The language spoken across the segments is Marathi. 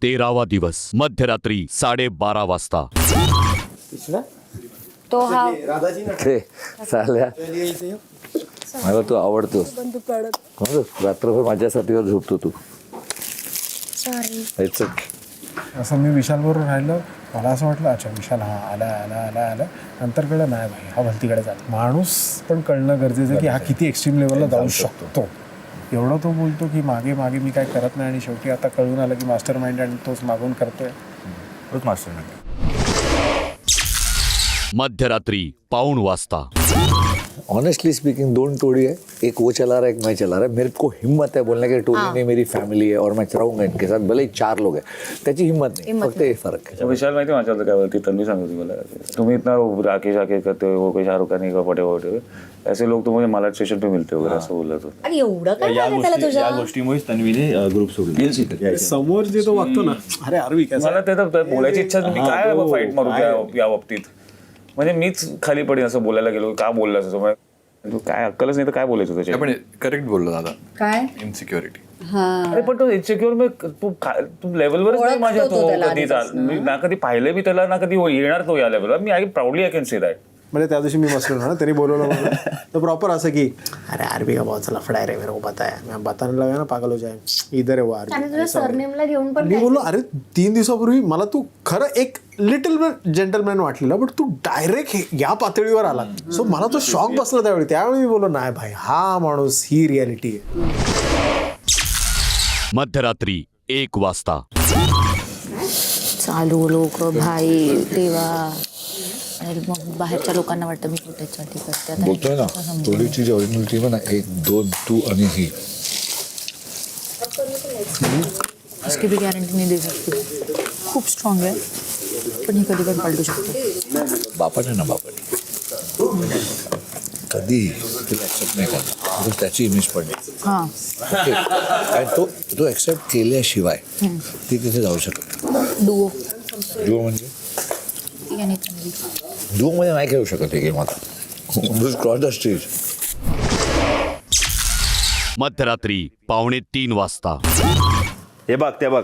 13वा दिवस मध्यरात्री 12:30 वाजता. तो हा ते चालल्या मला तू आवडतोस. रात्रभर माझ्यासाठी झोपतो तू. असं मी विशालबरोबर राहिलं, मला असं वाटलं अच्छा विशाल हा आला आला आला आला, नंतर कळलं नाही भाई हा भलतीकडे जातो. माणूस पण कळणं गरजेचं की हा किती एक्स्ट्रीम लेवलला जाऊ शकतो. एवढं तो बोलतो की मागे मागे मी काय करत नाही, आणि शेवटी आता कळून आलं की मास्टर माइंड आणि तोच मागून करतोय. तोच मास्टर माइंड. मध्यरात्री 1:15 वाजता. ऑनेस्टली स्पीकिंग 2 टोळी है, एक वो चला रहा है एक मैं चला रहा है. मेरे को हिम्मत है बोलने की टोली नहीं मेरी फैमिली है और मैं चलाऊंगा इनके साथ, भले ही 4 लोग हैं. त्याची हिम्मत नाही, फक्त हे फरक है. विशाल माहिती माझ्यावर काय बोलती, तन्वी सांगत होती मला, तुम्ही इतना राकेश आके करते हो कोई शाहरुख खान का पटे वटे ऐसे लोग तुम्हें मला स्टेशन पे मिलते वगैरे असं बोलत होतं. आणि एवढं काय झालं त्याला तुझ्या? या गोष्टीमुळेच तन्वीने ग्रुप सोडला. समोर जे तो वागतो ना, अरे अरवी मला ते तर बोलायची इच्छा मी काय फाईट मारू या बाबतीत. म्हणजे मीच खाली पडेन असं बोलायला गेलो. का बोललास असं, तू काय अक्कलच नाही तर काय बोलायचं त्याच्या. पण करेक्ट बोललो दादा. काय इनसिक्युरिटी. अरे पण तो इन्सिक्युअर मी तू लेवलवरच नाही माझ्या. तो कधी मी ना कधी पाहिलं मी त्याला, ना कधी येणार तो या लेवलवर. मी I proudly I can say that. म्हणजे त्या दिवशी मी बसलो ना, त्यांनी बोलवलं मला तर प्रॉपर असं की अरे आरबी का बहुत चला फड़ा रे मेरे को पता है, मैं बताने लगा ना पागल हो जाए, इधर है वो आरबी. आणि तुझ्या सरनेमला घेऊन पण मी बोललो अरे 3 दिवसापूर्वी मला तू खरं एक लिटल जेंटलमॅन वाटलेला, बट तू डायरेक्ट या पातळीवर आला. सो मला तो शॉक बसला त्यावेळी मी बोललो नाही भाई हा माणूस ही रियालिटी आहे. मध्यरात्री 1 वाजता. चालू लोक भाई देवा. आणि मग बाहेरच्या लोकांना वाटतं मी फुटेजसाठी करते. बोलतोय ना टोळीची जी ओरिजिनल टीम आहे ना, 1 2 तू आणि ही, इसकी भी गॅरंटी नाही देऊ शकते. खूप स्ट्रॉंग आहे, पण ही कधी पण पलटू शकते. बापाने ना बापाने कधी तिला ऍक्सेप्ट नाही करणार, त्याची इमेज पडली. हां ओके, आणि तो ऍक्सेप्ट केल्याशिवाय ती तिथे जाऊ शकत. डुओ म्हणजे ती आणि तन्वी. मध्ये नाही खेळू शकत हे गेम आता. Cross the stage. मध्यरात्री 2:45 वाजता. हे बघ ते बघ.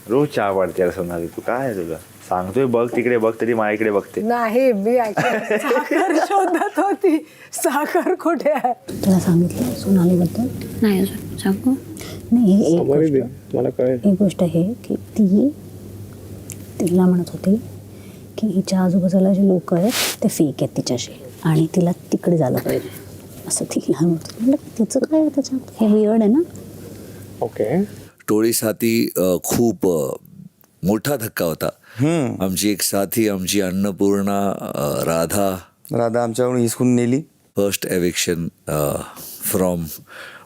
रोज चहा वाढते सोनाली, तू काय आहे तुला सांगतोय बघ तिकडे बघ तरी माझ्याकडे बघते. नाही मी साखर शोधत होती. साखर कुठे आहे? तुला सांगितलं सोनालीबद्दल? नाही अजून सांगू. नाही मला एक गोष्ट आहे की तिला म्हणत होती की हिच्या आजूबाजूला जे लोक आहेत ते फेक आहेत तिच्याशी, आणि तिला तिकडे झालं पाहिजे असं तिला म्हणत होती. म्हटलं तिचं काय आहे त्याच्यात, हे वियर्ड आहे ना. ओके, टोळी साथी खूप मोठा धक्का होता. आमची एक साथी, आमची अन्नपूर्णा राधा आमच्याकडून हिसकून नेली. First eviction from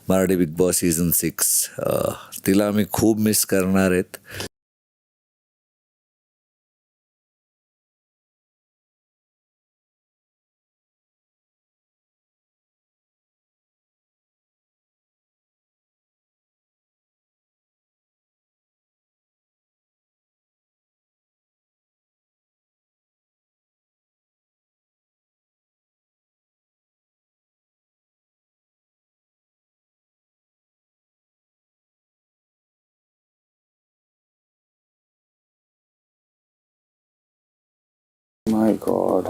Marathi big boss season 6. तिला आम्ही खूप मिस करणार आहेत. माय गॉड,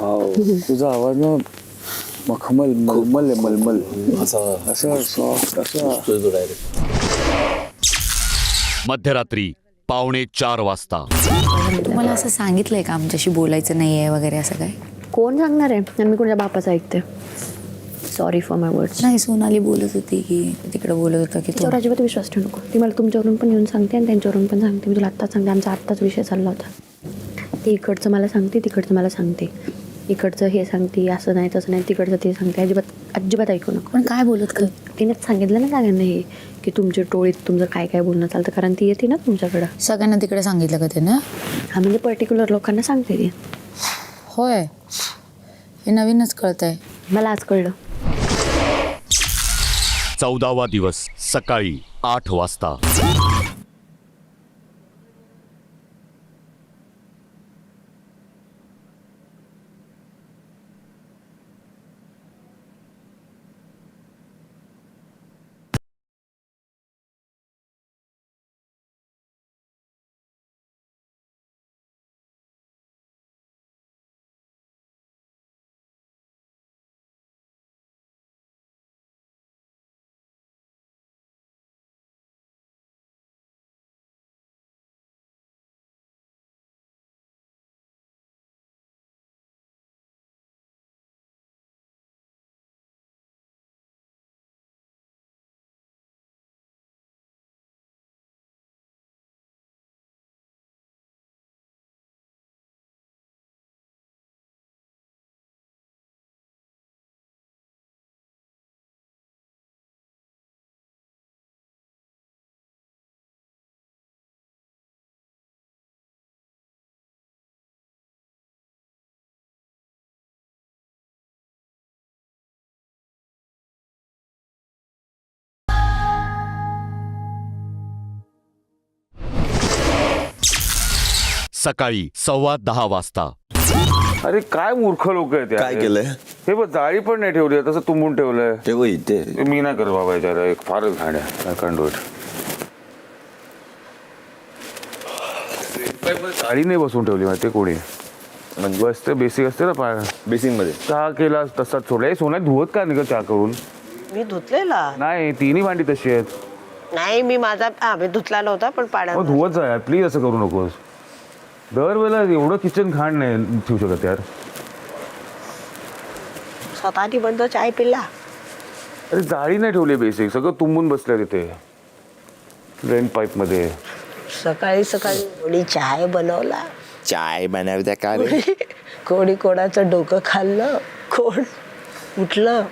तुझा आवाज ना मखमल मलमल आहे, मलमल असं सॉफ्ट असं. मध्यरात्री 3:45 वाजता. तुम्हाला असं सांगितलंय का आमच्याशी बोलायचं नाही आहे वगैरे असं काय? कोण सांगणार आहे? मी कोणाच्या बापाचं ऐकते. Sorry for my words. नाही, सोनाली बोलत होती की तिकडे बोलत होता की तिच्यावर अजिबात विश्वास ठेवू नको. ती मला तुमच्यावरून पण येऊन सांगते आणि त्यांच्यावरून पण सांगते. मी तुला आत्ताच सांगते, आमचा आत्ताच विषय चालला होता. ती इकडचं मला सांगते, तिकडचं मला सांगते, इकडचं हे सांगते, असं नाही तसं नाही, तिकडचं ते सांगते. अजिबात ऐकू नको. पण काय बोलत का? तिनेच सांगितलं ना सगळ्यांना हे की तुमच्या टोळीत तुमचं काय काय बोलणं चालतं, कारण ती येते ना तुमच्याकडं. सगळ्यांना तिकडे सांगितलं का ते ना? हा म्हणजे पर्टिक्युलर लोकांना सांगते ती. होय, हे नवीनच कळतंय मला. आज कळलं. 14वा दिवस सकाळी 8 वाजता. सकाळी 10:15 वाजता. अरे काय मूर्ख लोक आहेत यार. काय केलंय? हे बघ जाळी पण नाही ठेवली तसं तुंबून ठेवलंय. ते बघ इथे मी नाही करत बाबा याच्यावर एक फारच घाण आहे. जाळी नाही बसून ठेवली माहिती कोणी म्हणजे बस ते बेसिक असते ना पाय बेसिंग मध्ये. चहा केला तसाच सोडला. सोन्यात धुवत का नाही का चहा करून? मी धुतलेला नाही तिन्ही भांडी तशी आहेत. नाही मी माझा मी धुतला नव्हता पण पाण्यात मग धुवत जा यार प्लीज. असं करू नकोस. दरवेळेला एवढं किचन घाण नाही ठेवू शकत यार. स्वतःनी बंद चाय पिला. अरे जाळी नाही ठेवली बेसिक सगळं तुंबून बसलंय तिथे ड्रेन पाईप मध्ये. सकाळी सकाळी कोणी चाय बनवला. चाय बनवत्या का रे? कोणी कोणाचं डोकं खाल्लं. कोण उठलं.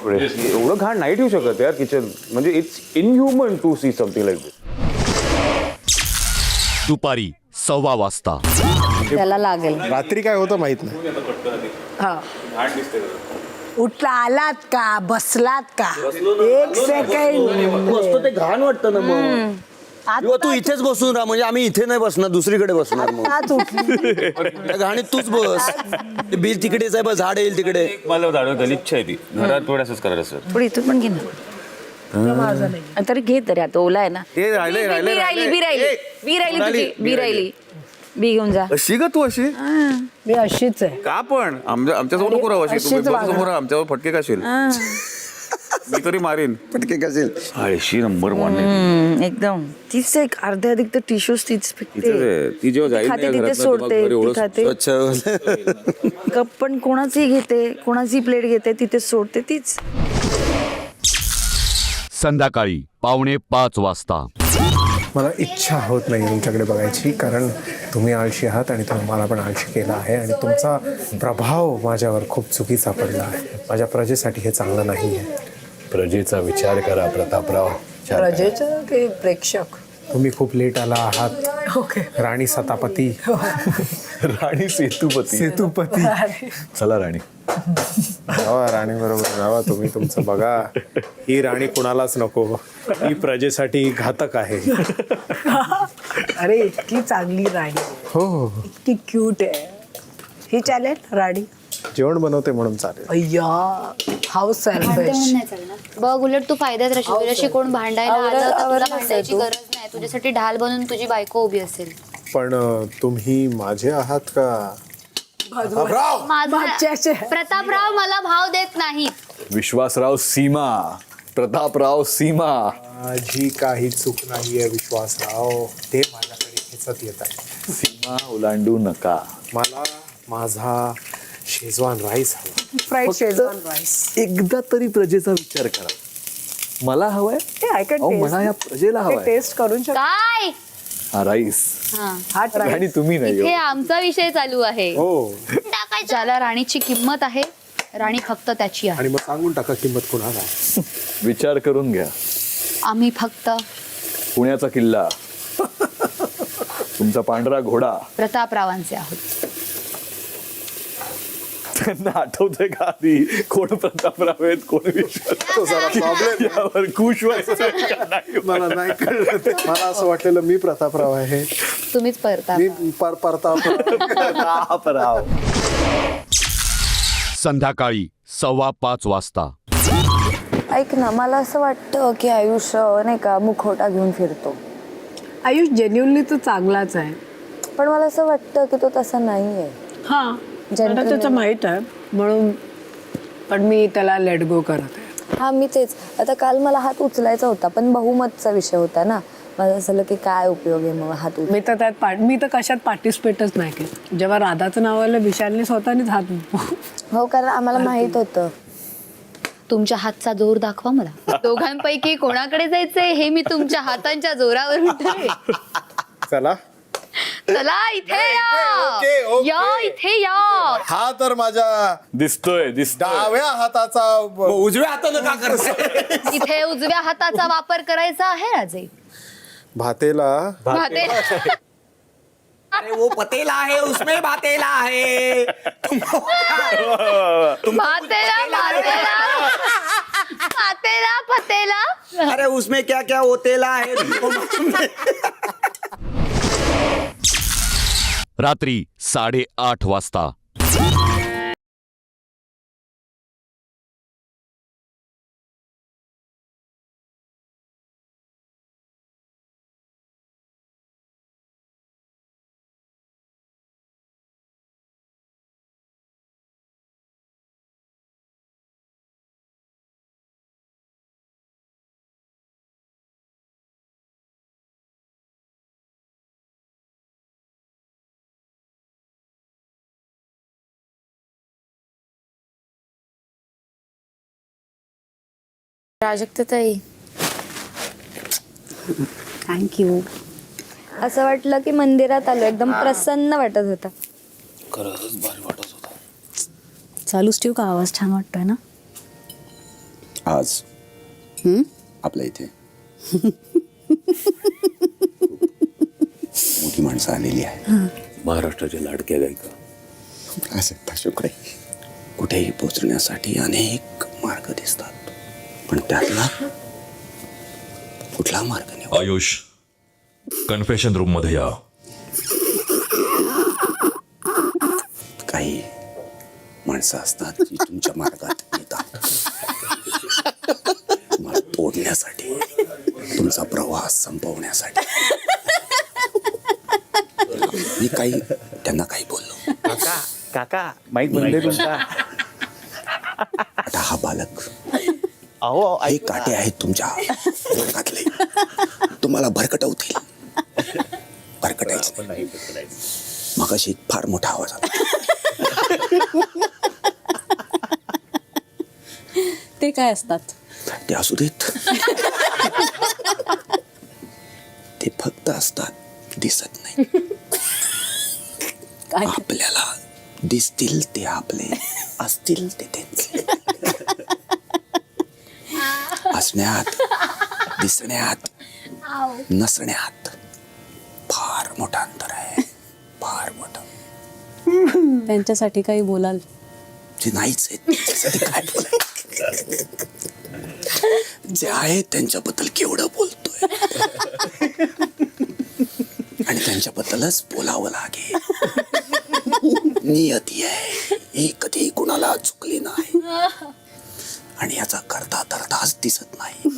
एवढं घाण नाही ठेवू शकत यार किचन. म्हणजे it's inhuman to see something like this. दुपारी 1:15 वाजता. त्याला लागेल. रात्री काय होतं माहित नाही. उठला आलात का बसलात का एक सेकंड. ते घाण वाटतं ना मग. किंवा तू इथेच बसून राहा म्हणजे आम्ही इथे नाही बसणार दुसरीकडे बसणार मग. आज उठली. त्या घाणीत तूच बस. ते बिल तिकडेच आहे बस झाड येईल तिकडे. मला झाड गलिच्छ आहे ती घरात थोडंसंच करायचं सर. पण इथून पण घे ना. तरी घे तरी आता ओला आहे ना. ते राहिले बी राहिली बी राहिली. बी घेऊन जा. अशी का तू अशी मी अशीच आहे. का पण आमच्यासमोर नको राहू अशी. तुम्ही समोर आमच्यावर फटके काशील. मी तरी मारीन पटके कसेल. 80 नंबर वन एकदम तीच एक अर्धे अधिक तर टिश्यूज तीच ती जेव्हा जाईल खाते तिथे सोडते ती खाते. स्वच्छ. कप पण कोणाची घेते कोणाची प्लेट घेते तिथे सोडते तीच. संध्याकाळी 4:45 वाजता. मला इच्छा होत नाही तुमच्याकडे बघायची कारण तुम्ही आळशी आहात आणि तुम्ही मला पण आळशी केला आहे आणि तुमचा प्रभाव माझ्यावर खूप चुकीचा पडला आहे. माझ्या प्रजेसाठी हे चांगलं नाही आहे. प्रजेचा विचार करा प्रतापराव. प्रजेचं की प्रेक्षक. तुम्ही खूप लेट आला आहात. ओके. राणी सतापती. राणी सेतुपती. चला राणी. जावा राणी बरोबर जावा तुम्ही तुमचं बघा. ही राणी कुणालाच नको. ही प्रजेसाठी घातक आहे. अरे इतकी चांगली राणी. हो हो इतकी क्यूट आहे. ही चालेल राणी. जेवण बनवते म्हणून चालेल. अय्या हाऊ सेल्फिश. बघ उलट तू फायद्यात राहशील. तुझ्याशी कोण भांडायला आलं तर तुला भांडायची गरज नाही. तुझ्यासाठी ढाल बनून तुझी बायको उभी असेल. पण तुम्ही माझे आहात का? माझा प्रतापराव मला भाव देत नाही. विश्वासराव सीमा. प्रतापराव सीमा. माझी काही चूक नाहीये विश्वासराव. ते माझ्याकडे खेचत येत आहे. सीमा ओलांडू नका. मला माझा शेजवान राईस हवा. Fried Schezwan rice. एकदा तरी प्रजेचा विचार करा. मला हवाय. मला या प्रजेला हवाय. टेस्ट करून शकतो. काय हा राईस. हा आणि तुम्ही नाही इथे आमचा विषय चालू आहे. हो ज्याला राणीची किंमत आहे राणी फक्त त्याची आहे. आणि मग सांगून टाका किंमत कुणाला आहे. विचार करून घ्या. आम्ही फक्त पुण्याचा किल्ला. तुमचा पांढरा घोडा. प्रतापरावांचे आहोत. त्यांना आठवतंय का आधी कोण प्रतापराव आहेत कोण विश्वास यावर खुश व्हायचं का नाही? मला नाही कळलं ते. मला असं वाटलेलं मी प्रतापराव आहे. तुम्हीच प्रताप. मी प्रतापराव. संध्याकाळी 5:15 वाजता. ऐक ना मला असं वाटतं की आयुष नाही का मुखवटा घेऊन फिरतो. आयुष जेन्युअनली तो चांगलाच आहे. पण मला असं वाटतं की तो तसा नाही आहे. हा मला त्याचं माहित आहे म्हणून. पण मी त्याला लेट गो करत आहे. हा मी तेच. आता काल मला हात उचलायचा होता पण बहुमतचा विषय होता ना. मला असं झालं की काय उपयोग आहे मग हात मी तर त्यात मी तर कशात पार्टिसिपेटच नाही केलं. जेव्हा राधाचं नाव आलं विशालने स्वतःनेच हात. हो कारण आम्हाला माहित होतं. तुमच्या हातचा जोर दाखवा मला. दोघांपैकी कोणाकडे जायचंय हे मी तुमच्या हातांच्या जोरावर ठरेन. चला चला इथे या. या इथे या. हा तर माझ्या दिसतोय डाव्या हाताचा उजव्या हातानं का करत? इथे उजव्या हाताचा वापर करायचा आहे राजे. भातेला भाते अरे वो पतेला है उसमें बातेला है पतेला अरे उसमें क्या क्या होतेला है तुमको मालूम नहीं? रात्री 8:30 वाजता. प्राजक्ताताई, थँक्यू. असं वाटलं की मंदिरात आलो, एकदम प्रसन्न वाटत होता. खरंच भारी वाटत होता. चालूच ठेवू का? आवाज छान वाटतोय ना. आज आपल्या इथे मोठी माणसं आलेली आहे. महाराष्ट्राच्या लाडक्या गायिका. आसक्ता शुक्रे. कुठेही पोचण्यासाठी अनेक मार्ग दिसतात, पण त्यातला कुठला मार्ग निवड? आयुष, कन्फेशन रूम मध्ये या. काही माणसं असतात जी तुमच्या मार्गात येतात तुम्हाला तोडण्यासाठी, तुमचा प्रवास संपवण्यासाठी. मी काही त्यांना काही बोललो. काका काका माईक बंद आहे तुमचा. आता हा बालक, अहो हे काटे आहेत तुमच्या डोक्यातले, तुम्हाला भरकटवतील. भरकटायचं नाही. मगाशी फार मोठा आवाज आला. ते काय असतात? ते असू देत. ते फक्त असतात, दिसत नाही. काय? आपल्याला दिसतील ते आपले, असतील ते त्यांचे. असण्यात, दिसण्यात, नसण्यात फार मोठं अंतर आहे. फार मोठं. त्यांच्यासाठी काही बोलाल? जे नाहीच आहेत त्याच्यासाठी काय बोलायचं? जे आहे त्यांच्याबद्दल केवढं बोलतोय, आणि त्यांच्याबद्दलच बोलावं लागेल. नियती आहे ही, कधी कुणाला चुकली नाही, आणि याचा करता धरताच दिसत नाही.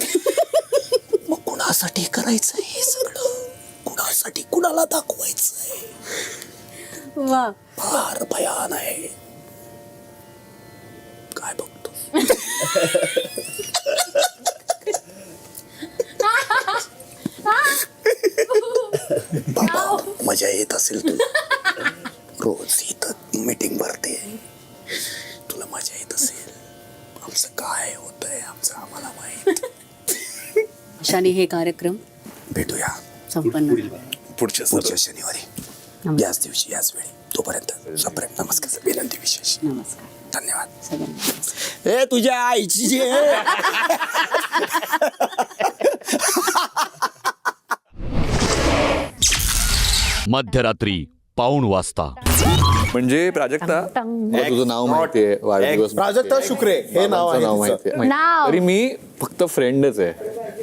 मग कुणासाठी करायचं हे सगळं? कुणासाठी, कुणाला दाखवायचंय? वा, फार भयान आहे. काय बघतो? बाबा, मजा येत असेल तुला. रोज इथं मीटिंग भरते, तुला मजा येत असेल. आमचं काय होतंय आमचं आम्हाला माहित. अशाने हे कार्यक्रम भेटूया संपन्न. पुढच्या शनिवारी, याच दिवशी, याच वेळी. तोपर्यंत नमस्कार, विनंती विशेष. नमस्कार धन्यवाद. सगळ्यांना. ए तुझ्या आईची जी आहे. मध्यरात्री 1:15 वाजता. म्हणजे प्राजक्ता, मला तुझं नाव माहितीये, वाढदिवस प्राजक्ता शुक्रे हे नाव आहे नाव तिचं. माहितीये. तरी मी फक्त फ्रेंडच आहे,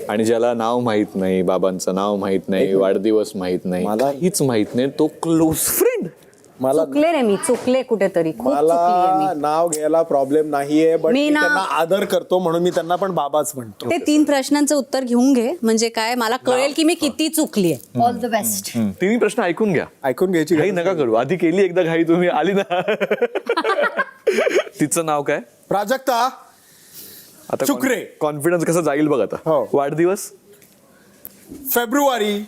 आणि ज्याला नाव माहित नाही, बाबांचं नाव माहित नाही, वाढदिवस माहित नाही, मला हीच माहित नाही, तो क्लोज फ्रेंड. मला चुकले रे मी, चुकले कुठेतरी, खूप चुकलीये मला मी. नाव घ्यायला प्रॉब्लेम नाहीये, पण मी मी ना- त्यांना आदर करतो म्हणून मी त्यांना पण बाबाच म्हणतो. ते 3 प्रश्नांचं उत्तर घेऊन घे, म्हणजे काय मला कळेल की मी किती चुकलीये. All the best. तिन्ही प्रश्न ऐकून घ्या. ऐकून घ्यायची घाई गरज नका करू, आधी केली एकदा घाई, तुम्ही आली ना. तिचं नाव काय? प्राजक्ता आता शुक्रे. कॉन्फिडन्स कसं जाईल बघ आता. हो. वाढदिवस फेब्रुवारी.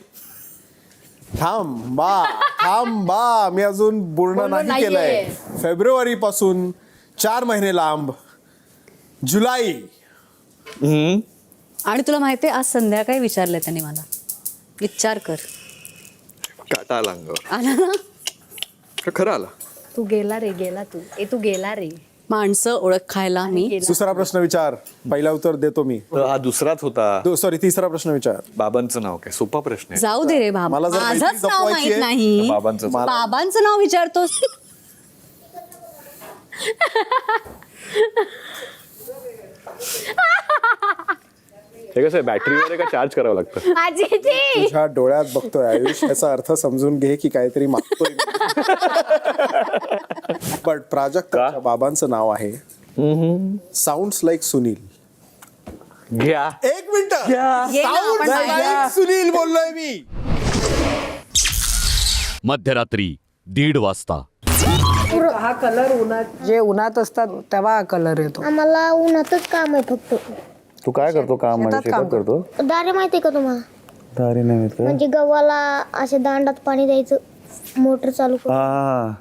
थांबा मी अजून पूर्ण नाही केलंय. फेब्रुवारी पासून 4 महिने लांब, जुलै. आणि तुला माहितीये, आज संध्याकाळी विचारलंय त्याने मला, विचार कर. काटा आला अंगावर. आला ना? खरं आला. तू गेला रे, गेला तू. तू गेला रे. माणसं ओळखायला मी दुसरा प्रश्न विचार. पहिला उत्तर देतो मी. हा दुसराच होता. सॉरी, तिसरा प्रश्न विचार. बाबांचं नाव काय? सोपा प्रश्न आहे. जाऊ दे रे बाबा, मला जर मैत्री माझंच नाव जपवायची माहित आहे, नाही. बाबांचं नाव विचारतोस. हे कसं आहे, बॅटरीवर का चार्ज करावं लागतं? तुझ्या डोळ्यात बघतोय आयुष, याचा अर्थ समजून घे की काहीतरी मागतोय. बट प्राजक्ताच्या बाबांचं नाव आहे साऊंड्स लाईक सुनील. घ्या. एक मिनिट. ये ना, आपण बाहेर. सुनील बोललोय मी. मध्यरात्री 1:30 वाजता. हा कलर उन्हात, जे उन्हात असतात तेव्हा हा कलर येतो. आम्हाला उन्हातच काम आहे फक्त. तू काय करतो काम? शेतात काम करतो. दारे माहिती का तुम्हाला? दारी नाही माहित म्हणजे गव्हाला असे दांडात पाणी द्यायचं, मोटर चालू करून.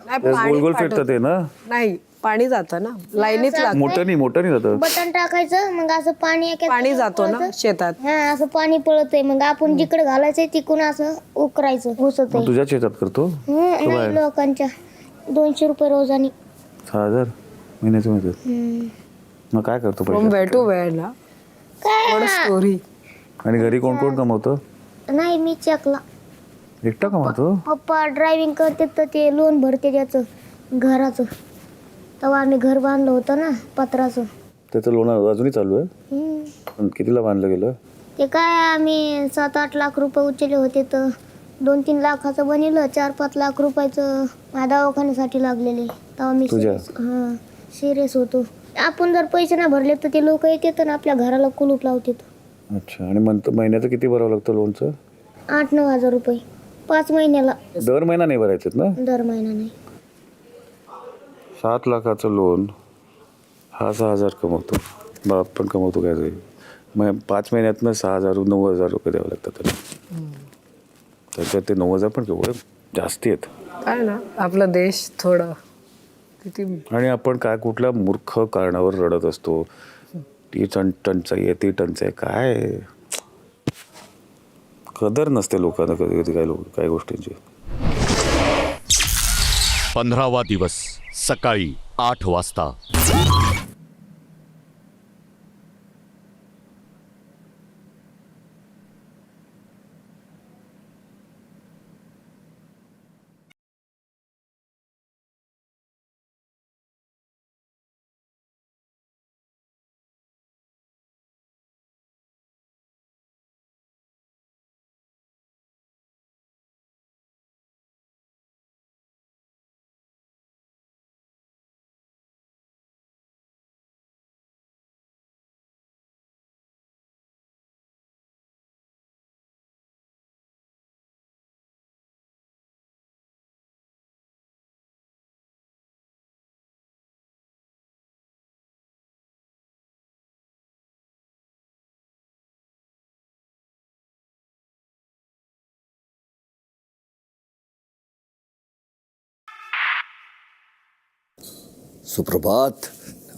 नाही, पाणी पाठवतो. ना नाही, पाणी जातं ना, लाईनीत लागतं. मोठं नाही जातं. बटन टाकायचं, मग असं पाणी पाणी जातो ना शेतात. हा, असं पाणी पळतंय, मग आपण जिकडे घालायचंय तिकडून असं उकरायचं, घुसत तुझ्या शेतात करतो. नाही, लोकांच्या 200 रुपये रोजानी. 6,000 महिन्याचं मिळतात. मग काय करतो फ्रॉम वेळ टू वेळ ना. काय स्टोरी. आणि घरी कोण कोण कमवतं? नाही, मी चकला. एकटा कमवतो? पप्पा ड्रायव्हिंग करते तर ते लोन भरते त्याचं घराचं. तेव्हा आम्ही घर बांधलं होतं ना पत्राचं. त्याचं लोन अजूनही चालू आहे. पण कितीला बांधलं गेलं? ते काय आम्ही 7-8 लाख रुपये उचलले होते, तर 2-3 लाखाचं बनवलं. 4-5 लाख रुपयाचं दवाखान्यासाठी लागलेले. तेव्हा मी सिरियस होतो. आपण जर पैसे नाही भरले तर ते लोक येतात ना आपल्या घराला कुलूप लावतात. अच्छा. आणि महिन्याचं किती भरावं लागतं लोनचं? 8-9 हजार रुपये 5 महिन्याला. दर महिना नाही भरायचं ना? दर महिना नाही. 7 लाखाचं लोन हा 6,000 कमवतो. बाप पण कमवतो काय तरी. मग 5 महिन्यातनं 6,000-9,000 रुपये द्यावं लागतात त्याला. त्याच्यात ते 9,000 पण केवढे जास्ती आहेत. काय ना, आपला देश थोडं किती. आणि आपण काय कुठल्या मूर्ख कारणावर रडत असतो. ती टंचाई आहे, ती टंचाई काय. कदर नसते लोकांना कधी कधी काही गोष्टींची. 15वा दिवस सकाळी 8 वाजता. सुप्रभात.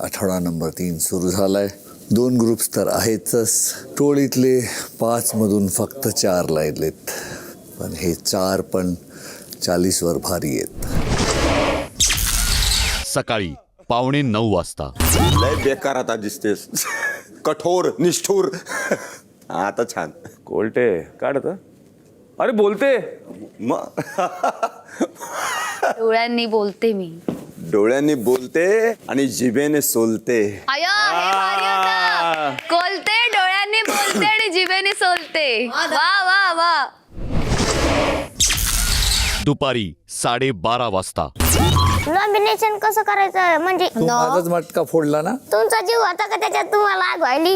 आठवडा नंबर 3 सुरू झालाय. 2 ग्रुप्स तर आहेतच. टोळीतले 5 मधून फक्त 4 राहिलेत. पण हे 4 पण 40वर भारी आहेत. सकाळी 8:45 वाजता. लय बेकार आता दिसतेस. कठोर, निष्ठुर. आता छान. कोलटे काढ आता. अरे बोलते. मग डोळ्यांनी बोलते मी. डोळ्यांनी बोलते आणि जिभेने सोलते. कोलते, डोळ्यांनी बोलते आणि जिभेने सोलते. वा वा वा. दुपारी 12:30 वाजता. नॉमिनेशन कसं करायचं म्हणजे तू माझाच मटका फोडला ना. तुमचा जीव होता का त्याच्यात तुम्हाला आग व्हायली?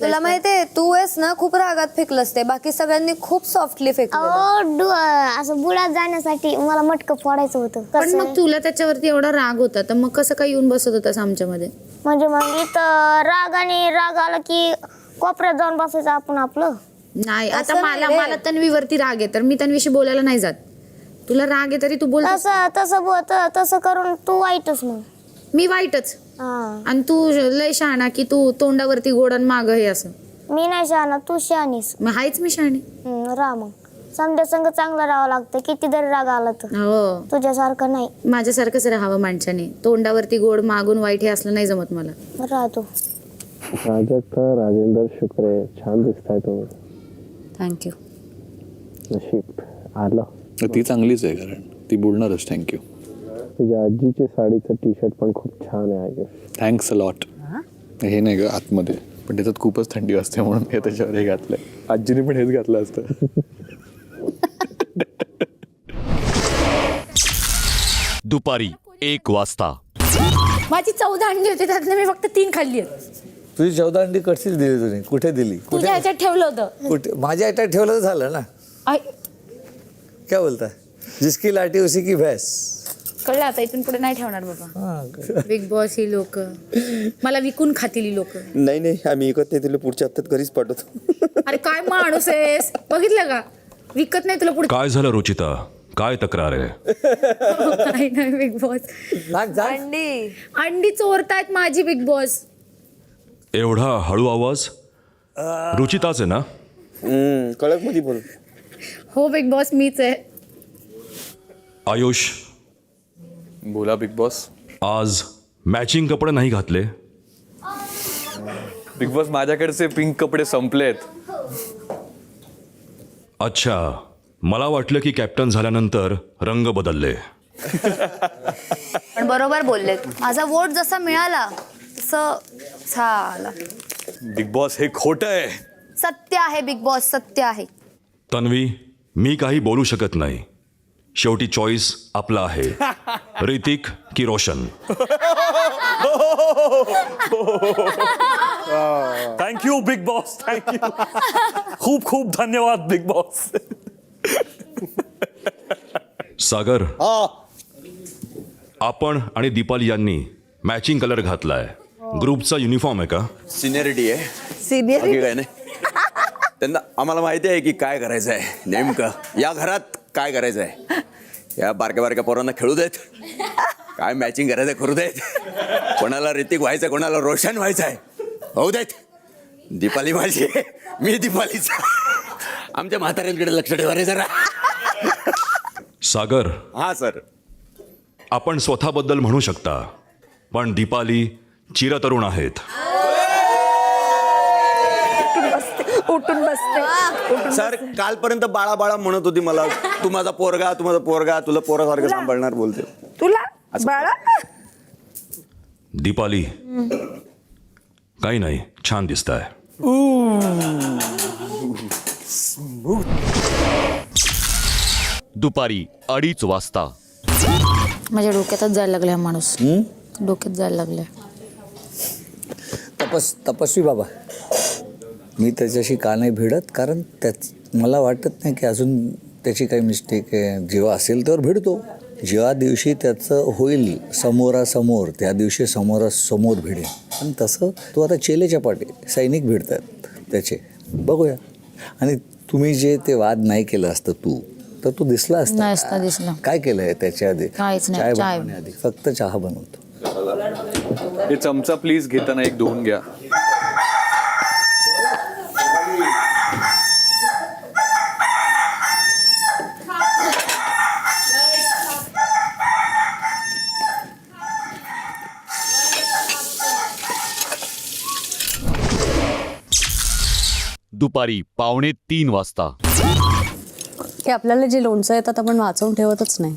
तुला माहितीये तू आहेस ना खूप रागात फेकलंस ते, बाकी सगळ्यांनी खूप सॉफ्टली फेकलं. असं बुडात जाण्यासाठी मला मटकं फोडायचं होतं. पण मग तुला त्याच्यावरती एवढा राग होता तर मग कसं काय येऊन बसत होतास आमच्यामध्ये? म्हणजे मग इथं राग आला की कोपऱ्यात जाऊन बसायचं आपण आपलं. नाही, आता मला तन्वीवरती राग आहे तर मी तन्वीशी बोलायला नाही जात. तुला राग आहे तरी तू बोल. तसं करून तू वाईटच. मग मी वाईटच आणि तू लय शहाणा की तू तोंडावरती गोडन माग हे असं. मी नाही शहाणा, तू शहाणीस. मग हायच मी शहाणी. रा मग समजा संग चांगलं राहावं लागतं किती जरी राग आला तर हो तुझ्यासारखं नाही. माझ्यासारखंच राहावं माणसाने. तोंडावरती गोड मागून वाईट हे असलं नाही जमत मला. राहतो. प्राजक्ता राजेंद्र शुक्रे, छान दिसताय तुम्ही. थँक्यू. नशीब आलं. ती चांगलीच आहे कारण ती बोलणारच थँक्यू. तुझ्या आजीच्या साडीचं टी शर्ट पण खूप छान आहे. I guess. Thanks a lot. हे नाही ग आतमध्ये पण त्याच्यात खूपच थंडी असते म्हणून मी त्याच्यावर हे घातलंय. आजीने पण हेच घातलं असतं. दुपारी 1 वाजता. माझी 14 अंडी होती त्यातनं मी फक्त 3 खाल्ली आहेत. तुझी 14 अंडी कशीच दिली तुम्ही? कुठे दिली? तुझ्या ह्याच्यात ठेवलं होतं. कुठे? माझ्या ह्याच्यात ठेवलं तर झालं ना. क्या बोलता? जिसकी लाठी उसी की भैंस. कळलं आता इथून पुढे नाही ठेवणार बाबा. बिग बॉस ही लोक मला विकून खातील ही लोक. नाही आम्ही ऐकत नाही, तुला पुढच्या हप्त्यात घरीच पाठवतो. अरे काय माणूस आहेस बघितलं का? विकत नाही तुला पुढे. काय झालं रुचिता? काय तक्रार आहे? काही नाही बिग बॉस. अंडी चोरतायत माझी बिग बॉस. एवढा हळू आवाज? रुचिताच आहे ना? कळक मध्ये बोल. हो बिग बॉस मीच आहे. आयुष बोला बिग बॉस. आज मॅचिंग कपडे नाही घातले? बिग बॉस माझ्याकडचे पिंक कपडे संपलेत. अच्छा, मला वाटलं की कॅप्टन झाल्यानंतर रंग बदलले. पण बरोबर बोललेत. माझा वोट जसा मिळाला तसं झाला. बिग बॉस हे खोटं आहे. सत्य आहे बिग बॉस, सत्य आहे. तन्वी, मी काही बोलू शकत नाही. शेवटी चॉईस आपला आहे. ऋतिक की Roshan? Thank you Bigg boss, thank you. खूप खूप धन्यवाद बिग बॉस. सागर, आपण आणि दीपाली यांनी मॅचिंग कलर घातलाय. ग्रुपचा युनिफॉर्म आहे का? सिनियरिटी आहे. बाकी काय नाही. त्यांना आम्हाला माहिती आहे की काय करायचं आहे नेमकं, या घरात काय करायचं आहे. या बारक्या बारक्या पोरांना खेळू देत, काय मॅचिंग करायचं करू देत. कोणाला ऋतिक व्हायचं, कोणाला रोशन व्हायचं आहे होऊ देत. दीपाली माझी, मी दीपालीचा. आमच्या म्हाताऱ्यांकडे लक्ष ठेवा रे जरा. सागर, हा सर. आपण स्वतःबद्दल म्हणू शकता, पण दीपाली चिरतरुण आहेत. उठून बसते. सर कालपर्यंत बाळा बाळा म्हणत होती मला, तू माझा पोरगा, तू माझा पोरगा, तुला पोरासारखं सांभाळणार बोलते. तुला बाळा. दीपाली, काही नाही, छान दिसताय. दुपारी 2:30 वाजता. माझ्या डोक्यातच जायला लागलाय माणूस. डोक्यात जायला लागलाय. तपस्वी बाबा. मी त्याच्याशी का नाही भिडत? कारण मला वाटत नाही की अजून त्याची काही मिस्टेक आहे. जेव्हा असेल तेव्हा भिडतो. ज्या दिवशी त्याचं होईल समोरासमोर, त्या दिवशी समोरासमोर भिडेल. आणि तसं तो आता चेलेच्या पाठी सैनिक भिडतात त्याचे. बघूया. आणि तुम्ही जे ते वाद नाही केलं असतं तर तू दिसला असता. दिसला. काय केलंय त्याच्या आधी? काहीच नाही. चाय बनवण्याआधी फक्त चहा बनवतो. हे चमचा प्लीज घेताना एक धुवून घ्या. दुपारी 2:45 वाजता. की आपल्याला जे लोणचं येतात आपण वाचवून ठेवतच नाही.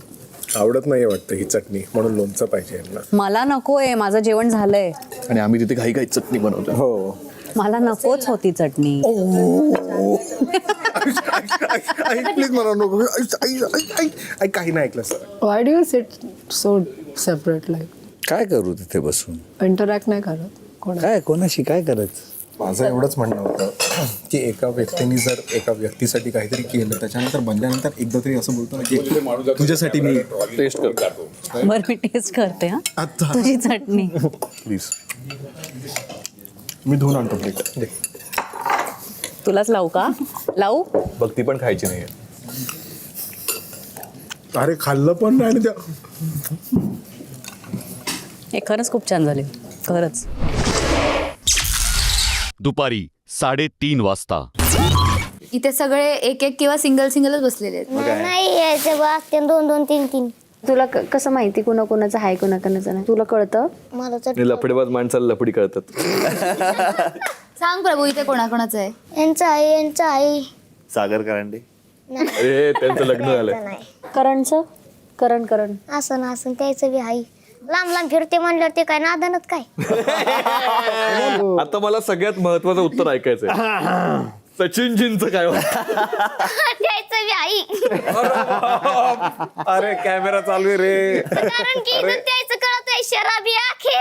आवडत नाही वाटतं ही चटणी, म्हणून लोणचं पाहिजे यांना. मला नकोय, माझं जेवण झालंय. आणि आम्ही तिथे काही काही चटणी बनवतो. हो. मला नकोच होती चटणी. प्लीज मला नको. काही नाही ऐकलं sir. Why do you sit so separate like? काय करू तिथे बसून? इंटरॅक्ट नाही करत कोणा? काय कोणाशी काय करायचं? माझं एवढंच म्हणणं होतं की एका व्यक्तीने जर एका व्यक्तीसाठी काहीतरी केलं, त्याच्यानंतर बनल्यानंतर एकदा तरी असं बोलतो ना की तुझ्यासाठी मी टेस्ट करतो. बरं मी टेस्ट करते. हा तुझी चटणी प्लीज. मी धुवून आणतो प्लेट. तुलाच लावू का? लावू? बघ ती पण खायची नाही. अरे खाल्लं पण नाही. आणि हे खरंच खूप छान झाले, खरंच. दुपारी 3:30 वाजता. इथे सगळे एक एक किंवा सिंगलच बसलेले आहेत. नाही यायचं बा असते 2 2 3 3. तुला कसं माहिती कोणाकोणाचं आहे कोणाकोणाचं नाही तुला कळतं? मला तर लफडेबाज माणसाला लफडी कळतात. सांग प्रभू इथे कोणाकोणाचं आहे? यांचं आहे सागर करंडे. अरे त्यांचं लग्न झालंय. नाही करणचं करण असं त्याचं बी आहे. लांब फिरते म्हणल्यावर ते काय नादानच काय. आता मला सगळ्यात महत्वाचं उत्तर ऐकायचंय. सचिनजींचं काय त्याचं बी आहे. अरे कॅमेरा चालू आहे रे. कारण की इथं त्याचं कळत आहे शराबी आखे.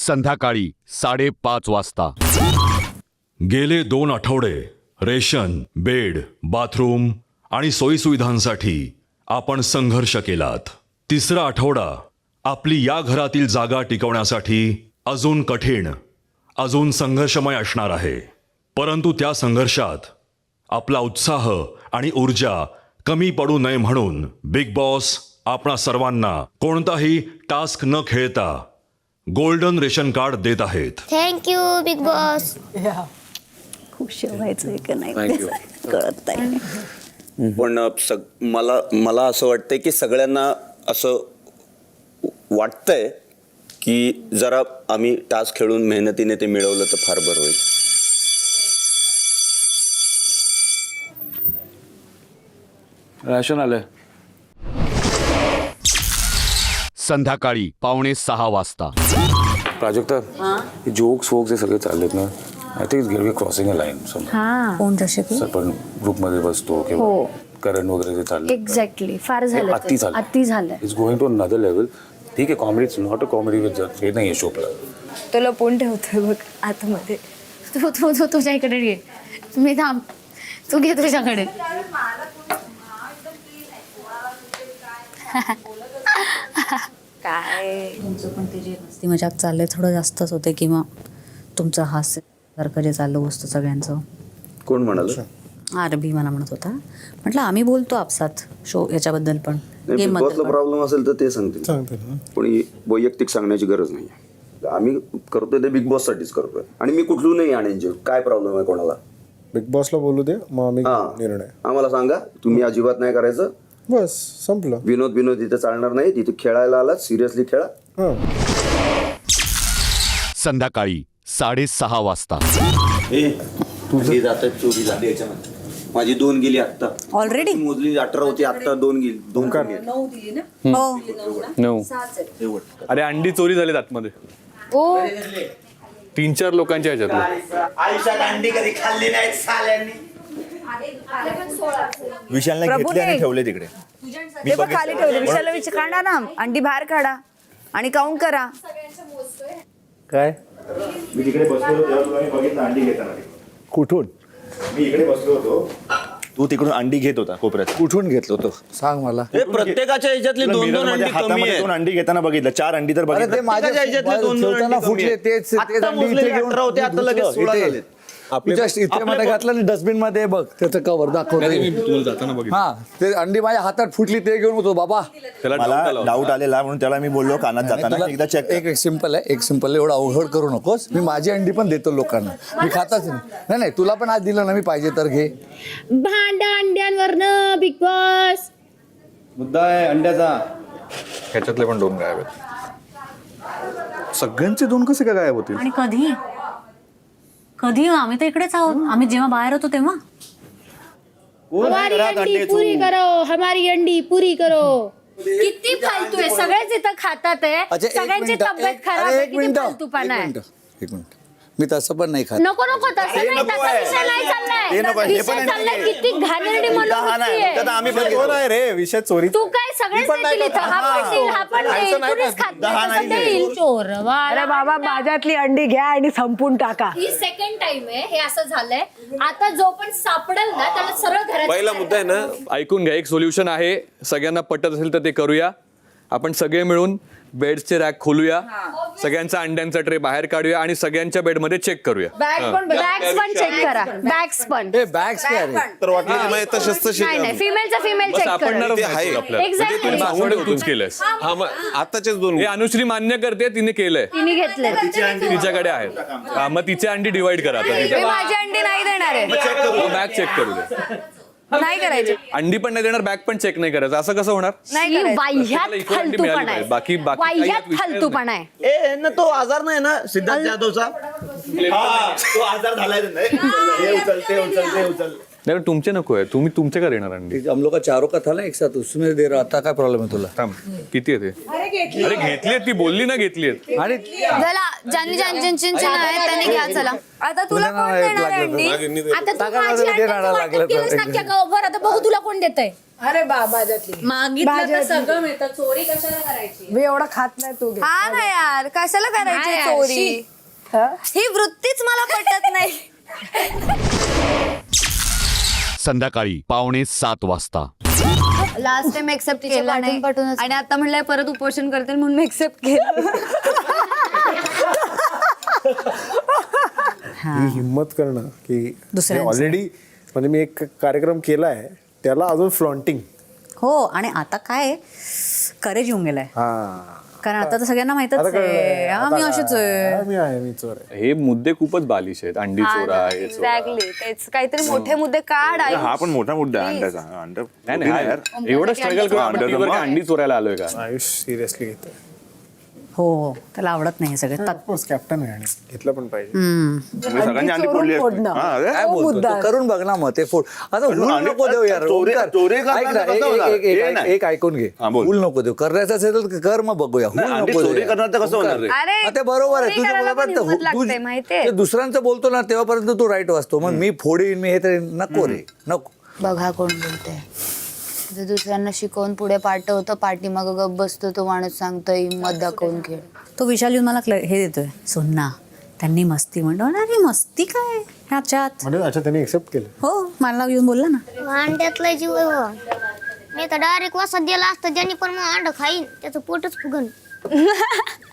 संध्याकाळी 5:30 वाजता. गेले 2 आठवडे रेशन, बेड, बाथरूम आणि सोयीसुविधांसाठी आपण संघर्ष केलात. 3रा आठवडा आपली या घरातील जागा टिकवण्यासाठी अजून कठीण, अजून संघर्षमय असणार आहे. परंतु त्या संघर्षात आपला उत्साह आणि ऊर्जा कमी पडू नये म्हणून बिग बॉस आपणा सर्वांना कोणताही टास्क न खेळता गोल्डन रेशन कार्ड देत आहेत. Thank you Bigg boss. खुश व्हायचं का नाही कळत नाही. पण मला असं वाटतंय की सगळ्यांना असं वाटतंय की जरा आम्ही टास्क खेळून मेहनतीने ते मिळवलं तर फार बरं होईल. राशन आलंय. संध्याकाळी 5:45 वाजता. प्राजक्ता हे जोक्स वोक्स हे सगळे चाललेत ना. I think it's we crossing a line. कोण जसे की पण ग्रुपमध्ये बसतो किंवा करण वगैरे जे चाललं एक्झॅक्टली फार झालं अति झालं. अति झालं. It's going to another level. ठीक आहे comedy it's not a comedy with हे नाही शोपला. तो लपवून ठेवतोय बघ आतमध्ये. तू तुझ्या इकडे घे. मी थांब. तू घे तुझ्याकडे. काय तुमचं पण ते जे मस्ती मजाक चाललंय थोडं जास्तच होते किंवा तुमचं हास्य सारखं जे चाललं असतं सगळ्यांचं. कोण म्हणाल? आरबी मला म्हणत होता. म्हटलं आम्ही बोलतो आपसात शो याच्याबद्दल पण बिग बॉसला प्रॉब्लेम असेल तर ते सांगतील. कोणी वैयक्तिक सांगण्याची गरज नाही. आम्ही करतोय ते बिग बॉस साठीच करतोय आणि मी कुठलून नाही आणेन. काय प्रॉब्लेम आहे कोणाला? बिग बॉसला बोलू दे मग आम्ही निर्णय. आम्हाला सांगा तुम्ही अजिबात नाही करायचं. बस संपलं. विनोद इथे चालणार नाही. तिथे खेळायला आलात सिरियसली खेळा. संध्याकाळी 6:30 वाजता. तुझी जातात चोरी झाली याच्यामध्ये. माझी 2 गेली आत्ता. ऑलरेडी मोजली 18 होती आत्ता 2 गेली. 2 का? 9. अरे अंडी चोरी झालीत आतमध्ये. 3-4 लोकांच्या ह्याच्यातलं. आयुष्यात अंडी कधी खाल्ली नाही साल्यांनी. विशालने घेतले आणि ठेवले तिकडे. ते पण खाली ठेवले. विशालला काढा ना अंडी बाहेर काढा आणि काउंट करा. काय मी तिकडे बसलो होतो तेव्हा तुला मी बघितलं अंडी घेताना. कुठून? मी इकडे बसलो होतो तू तिकडून अंडी घेत होता कोपऱ्यात. कुठून घेतलं होतं सांग मला. प्रत्येकाच्या ह्याच्यातली 2-2 अंडी कमी आहेत. 2 अंडी घेताना बघितलं. 4 अंडी तर बघितलं. ते माझ्या ह्याच्यातले 2-2 अंडी फुटले तेच अंडी इथे घेऊन 18 होते आता लगेच 16 झालेत. इथे मध्ये घातलं आणि डस्टबिन मध्ये बघ त्याचं कव्हर दाखवलं. हा ते अंडी माझ्या हातात फुटली ते घेऊन होतो बाबा. मला डाऊट आलेला म्हणून त्याला मी बोललो कानात जाताना एकदा चेक. एक सिंपल आहे एवढं अवघड करू नकोस. मी माझी अंडी पण देतो लोकांना. मी खाताच नाही. तुला पण आज दिलं ना मी पाहिजे तर घे. भांडा अंड्यांवरनं बिग बॉस. मुद्दा आहे अंड्याचा. ह्याच्यातले पण 2 गायब आहेत. सगळ्यांचे 2 कसे काय गायब होतील? आणि कधी आम्ही तर इकडेच आहोत. आम्ही जेव्हा बाहेर होतो तेव्हा हमारी अंडी पुरी करो. हमारी अंडी पुरी करो. किती फालतू आहे. सगळेच इथं खातात आहे. अच्छा, एक सगळ्यांची मिनिट. तब्येत खराब आहे. किती फालतूपणा आहे. एक मिनिट मी तसं पण नाही खात. नको तसं नाही. तसा विषय नाही चाललाय. विषय चाललाय किती घाणेरडी मनोवृत्ती आहे. आम्ही पण कोण आहे रे विषय चोरी. तू काय सगळेच देतील इथं. हा पण देईल कुणीच खात नाही. तसं देईल. अरे बाबा माझ्यातली अंडी घ्या आणि संपून टाका. ही सेकंड टाइम आहे हे असं झालंय. आता जो पण सापडेल ना त्याला सरळ घरात. पहिला मुद्दा आहे ना ऐकून घ्या. एक सोल्युशन आहे. सगळ्यांना पटत असेल तर ते करूया. आपण सगळे मिळून बेडचे रॅक खोलूया, सगळ्यांचा अंड्यांचा ट्रे बाहेर काढूया आणि सगळ्यांच्या बेडमध्ये चेक करूया. बॅग्स पण चेक करा. बॅग्स पण तर वाटलं नाही तसंच नाही नाही फिमेलचा फिमेल चेक करा. Exactly. तूच केलंयस. आताचेच 2 हे अनुश्री मान्य करते, तिने केलंय, तिने घेतले. तिच्याकडे आहेत. हा, मग तिचे अंडी डिवाइड करा मी माझी अंडी नाही देणार आहे. बॅग चेक करू दे. नाही करायचे. अंडी पण नाही देणार, बॅग पण चेक नाही करायचं. असं कसं होणार? नाही करायचं. वाह्यात equal अंडी मिळाली फालतूपणा आहे. पाहिजे. बाकी काही वाह्यात यात विषय फालतूपणा आहे. ए ना तो आजार नाही ना सिद्धार्थ जाधवचा तो आजार झालाय नाही, तुमचे नको आहे. तुम्ही तुमच्याकडे येणार अंडी. हम लोग का चारों का था ना एक साथ, उसमें दे रहा था. काय प्रॉब्लेम आहे तुला? थांब, किती आहे ते? अरे घेतलीत, ती बोलली ना घेतलीत. आणि चला ज्यांनी ज्यांची आहे त्यांनी घ्या. चला आता तुला कोण देणार आहे अंडी? आता तू माझी अंड्याचं वाटप केलंस ना अख्ख्या गावभर. आता बघू तुला कोण देतंय. अरे माझ्यातली मागितलं तर सगळं मिळतं. चोरी कशाला करायची? मी एवढा खात नाही तू घे. हा ना यार, कशाला करायची हा यार, चोरी? ही वृत्तीच मला पटत नाही. संध्याकाळी 6:45 वाजता. लास्ट टाइम एक्सेप्ट केला नाही आणि आता म्हणलंय परत उपोषण करतील म्हणून मी एक्सेप्ट केलं. ही हिंमत करणं की दुसऱ्यांचं. ऑलरेडी म्हणजे मी एक कार्यक्रम केलाय त्याला अजून फ्लॉन्टिंग. हो आणि आता काय करेज येऊन गेलाय. कारण आता तर सगळ्यांना माहितच आहे. हा, मी अशीच आहे. मी चोर आहे. हे मुद्दे खूपच बालिश आहेत. अंडी चोरा, हे चोरा. एक्झॅक्टली तेच काहीतरी मोठे मुद्दे काढ. हा पण मोठा मुद्दा आहे अंड्याचा. अंड नाही नाही, हा, एवढं स्ट्रगल करून आपण TV वर काय अंडी चोरायला आलोय का? आयुष सिरियसली घेतोय. हो त्याला आवडत नाही हे सगळं. ऑफकोर्स कॅप्टन आहे आणि घेतलं पण पाहिजे. सगळ्यांनी अंडी फोडली असती. हा, अरे. काय बोलतो तू? करून बघ ना मग ते फोड. आता हुल नको देऊ यार. चोरी- ओंकार, चोरी ऐक ना, करण्याचं कसं होणार? हे नाही. एक ऐकून घे. हा, बोल. हुल नको देऊ. करायचं असेल तर कर, मग बघूया. हुल नाही, अंडी नको चोरी देऊ. करणार तर कसं होणार रे? अरे हा, ते बरोबर आहे चोरी तुझं. करायला बरोबर पण हिंमत लागते, तू माहितीये? ते दुसऱ्यांचं बोलतो ना तेव्हापर्यंत तू राईट वाचतो. मग मी फोडीन, मी हे तरी नको रे, नको. बघा कोण बोलतंय. जर दुसऱ्यांना शिकवून पुढे पाठवतं, पाठीमागं गप बसतो तो माणूस, सांगतो हिंमत दाखवून खेळ. तो विशाल येऊन मला हे देतोय, सोन्ना त्यांनी मस्ती म्हणतो. अरे मस्ती काय ह्याच्यात? म्हणजे अच्छा त्यांनी एक्सेप्ट केलं. हो मला येऊन बोलला ना. अंड्यातला जीव आहे हो. मी तर डायरेक्ट वासात दिला असतं ज्यांनी पण मग अंड खाईन त्याचं पोटच फुगन.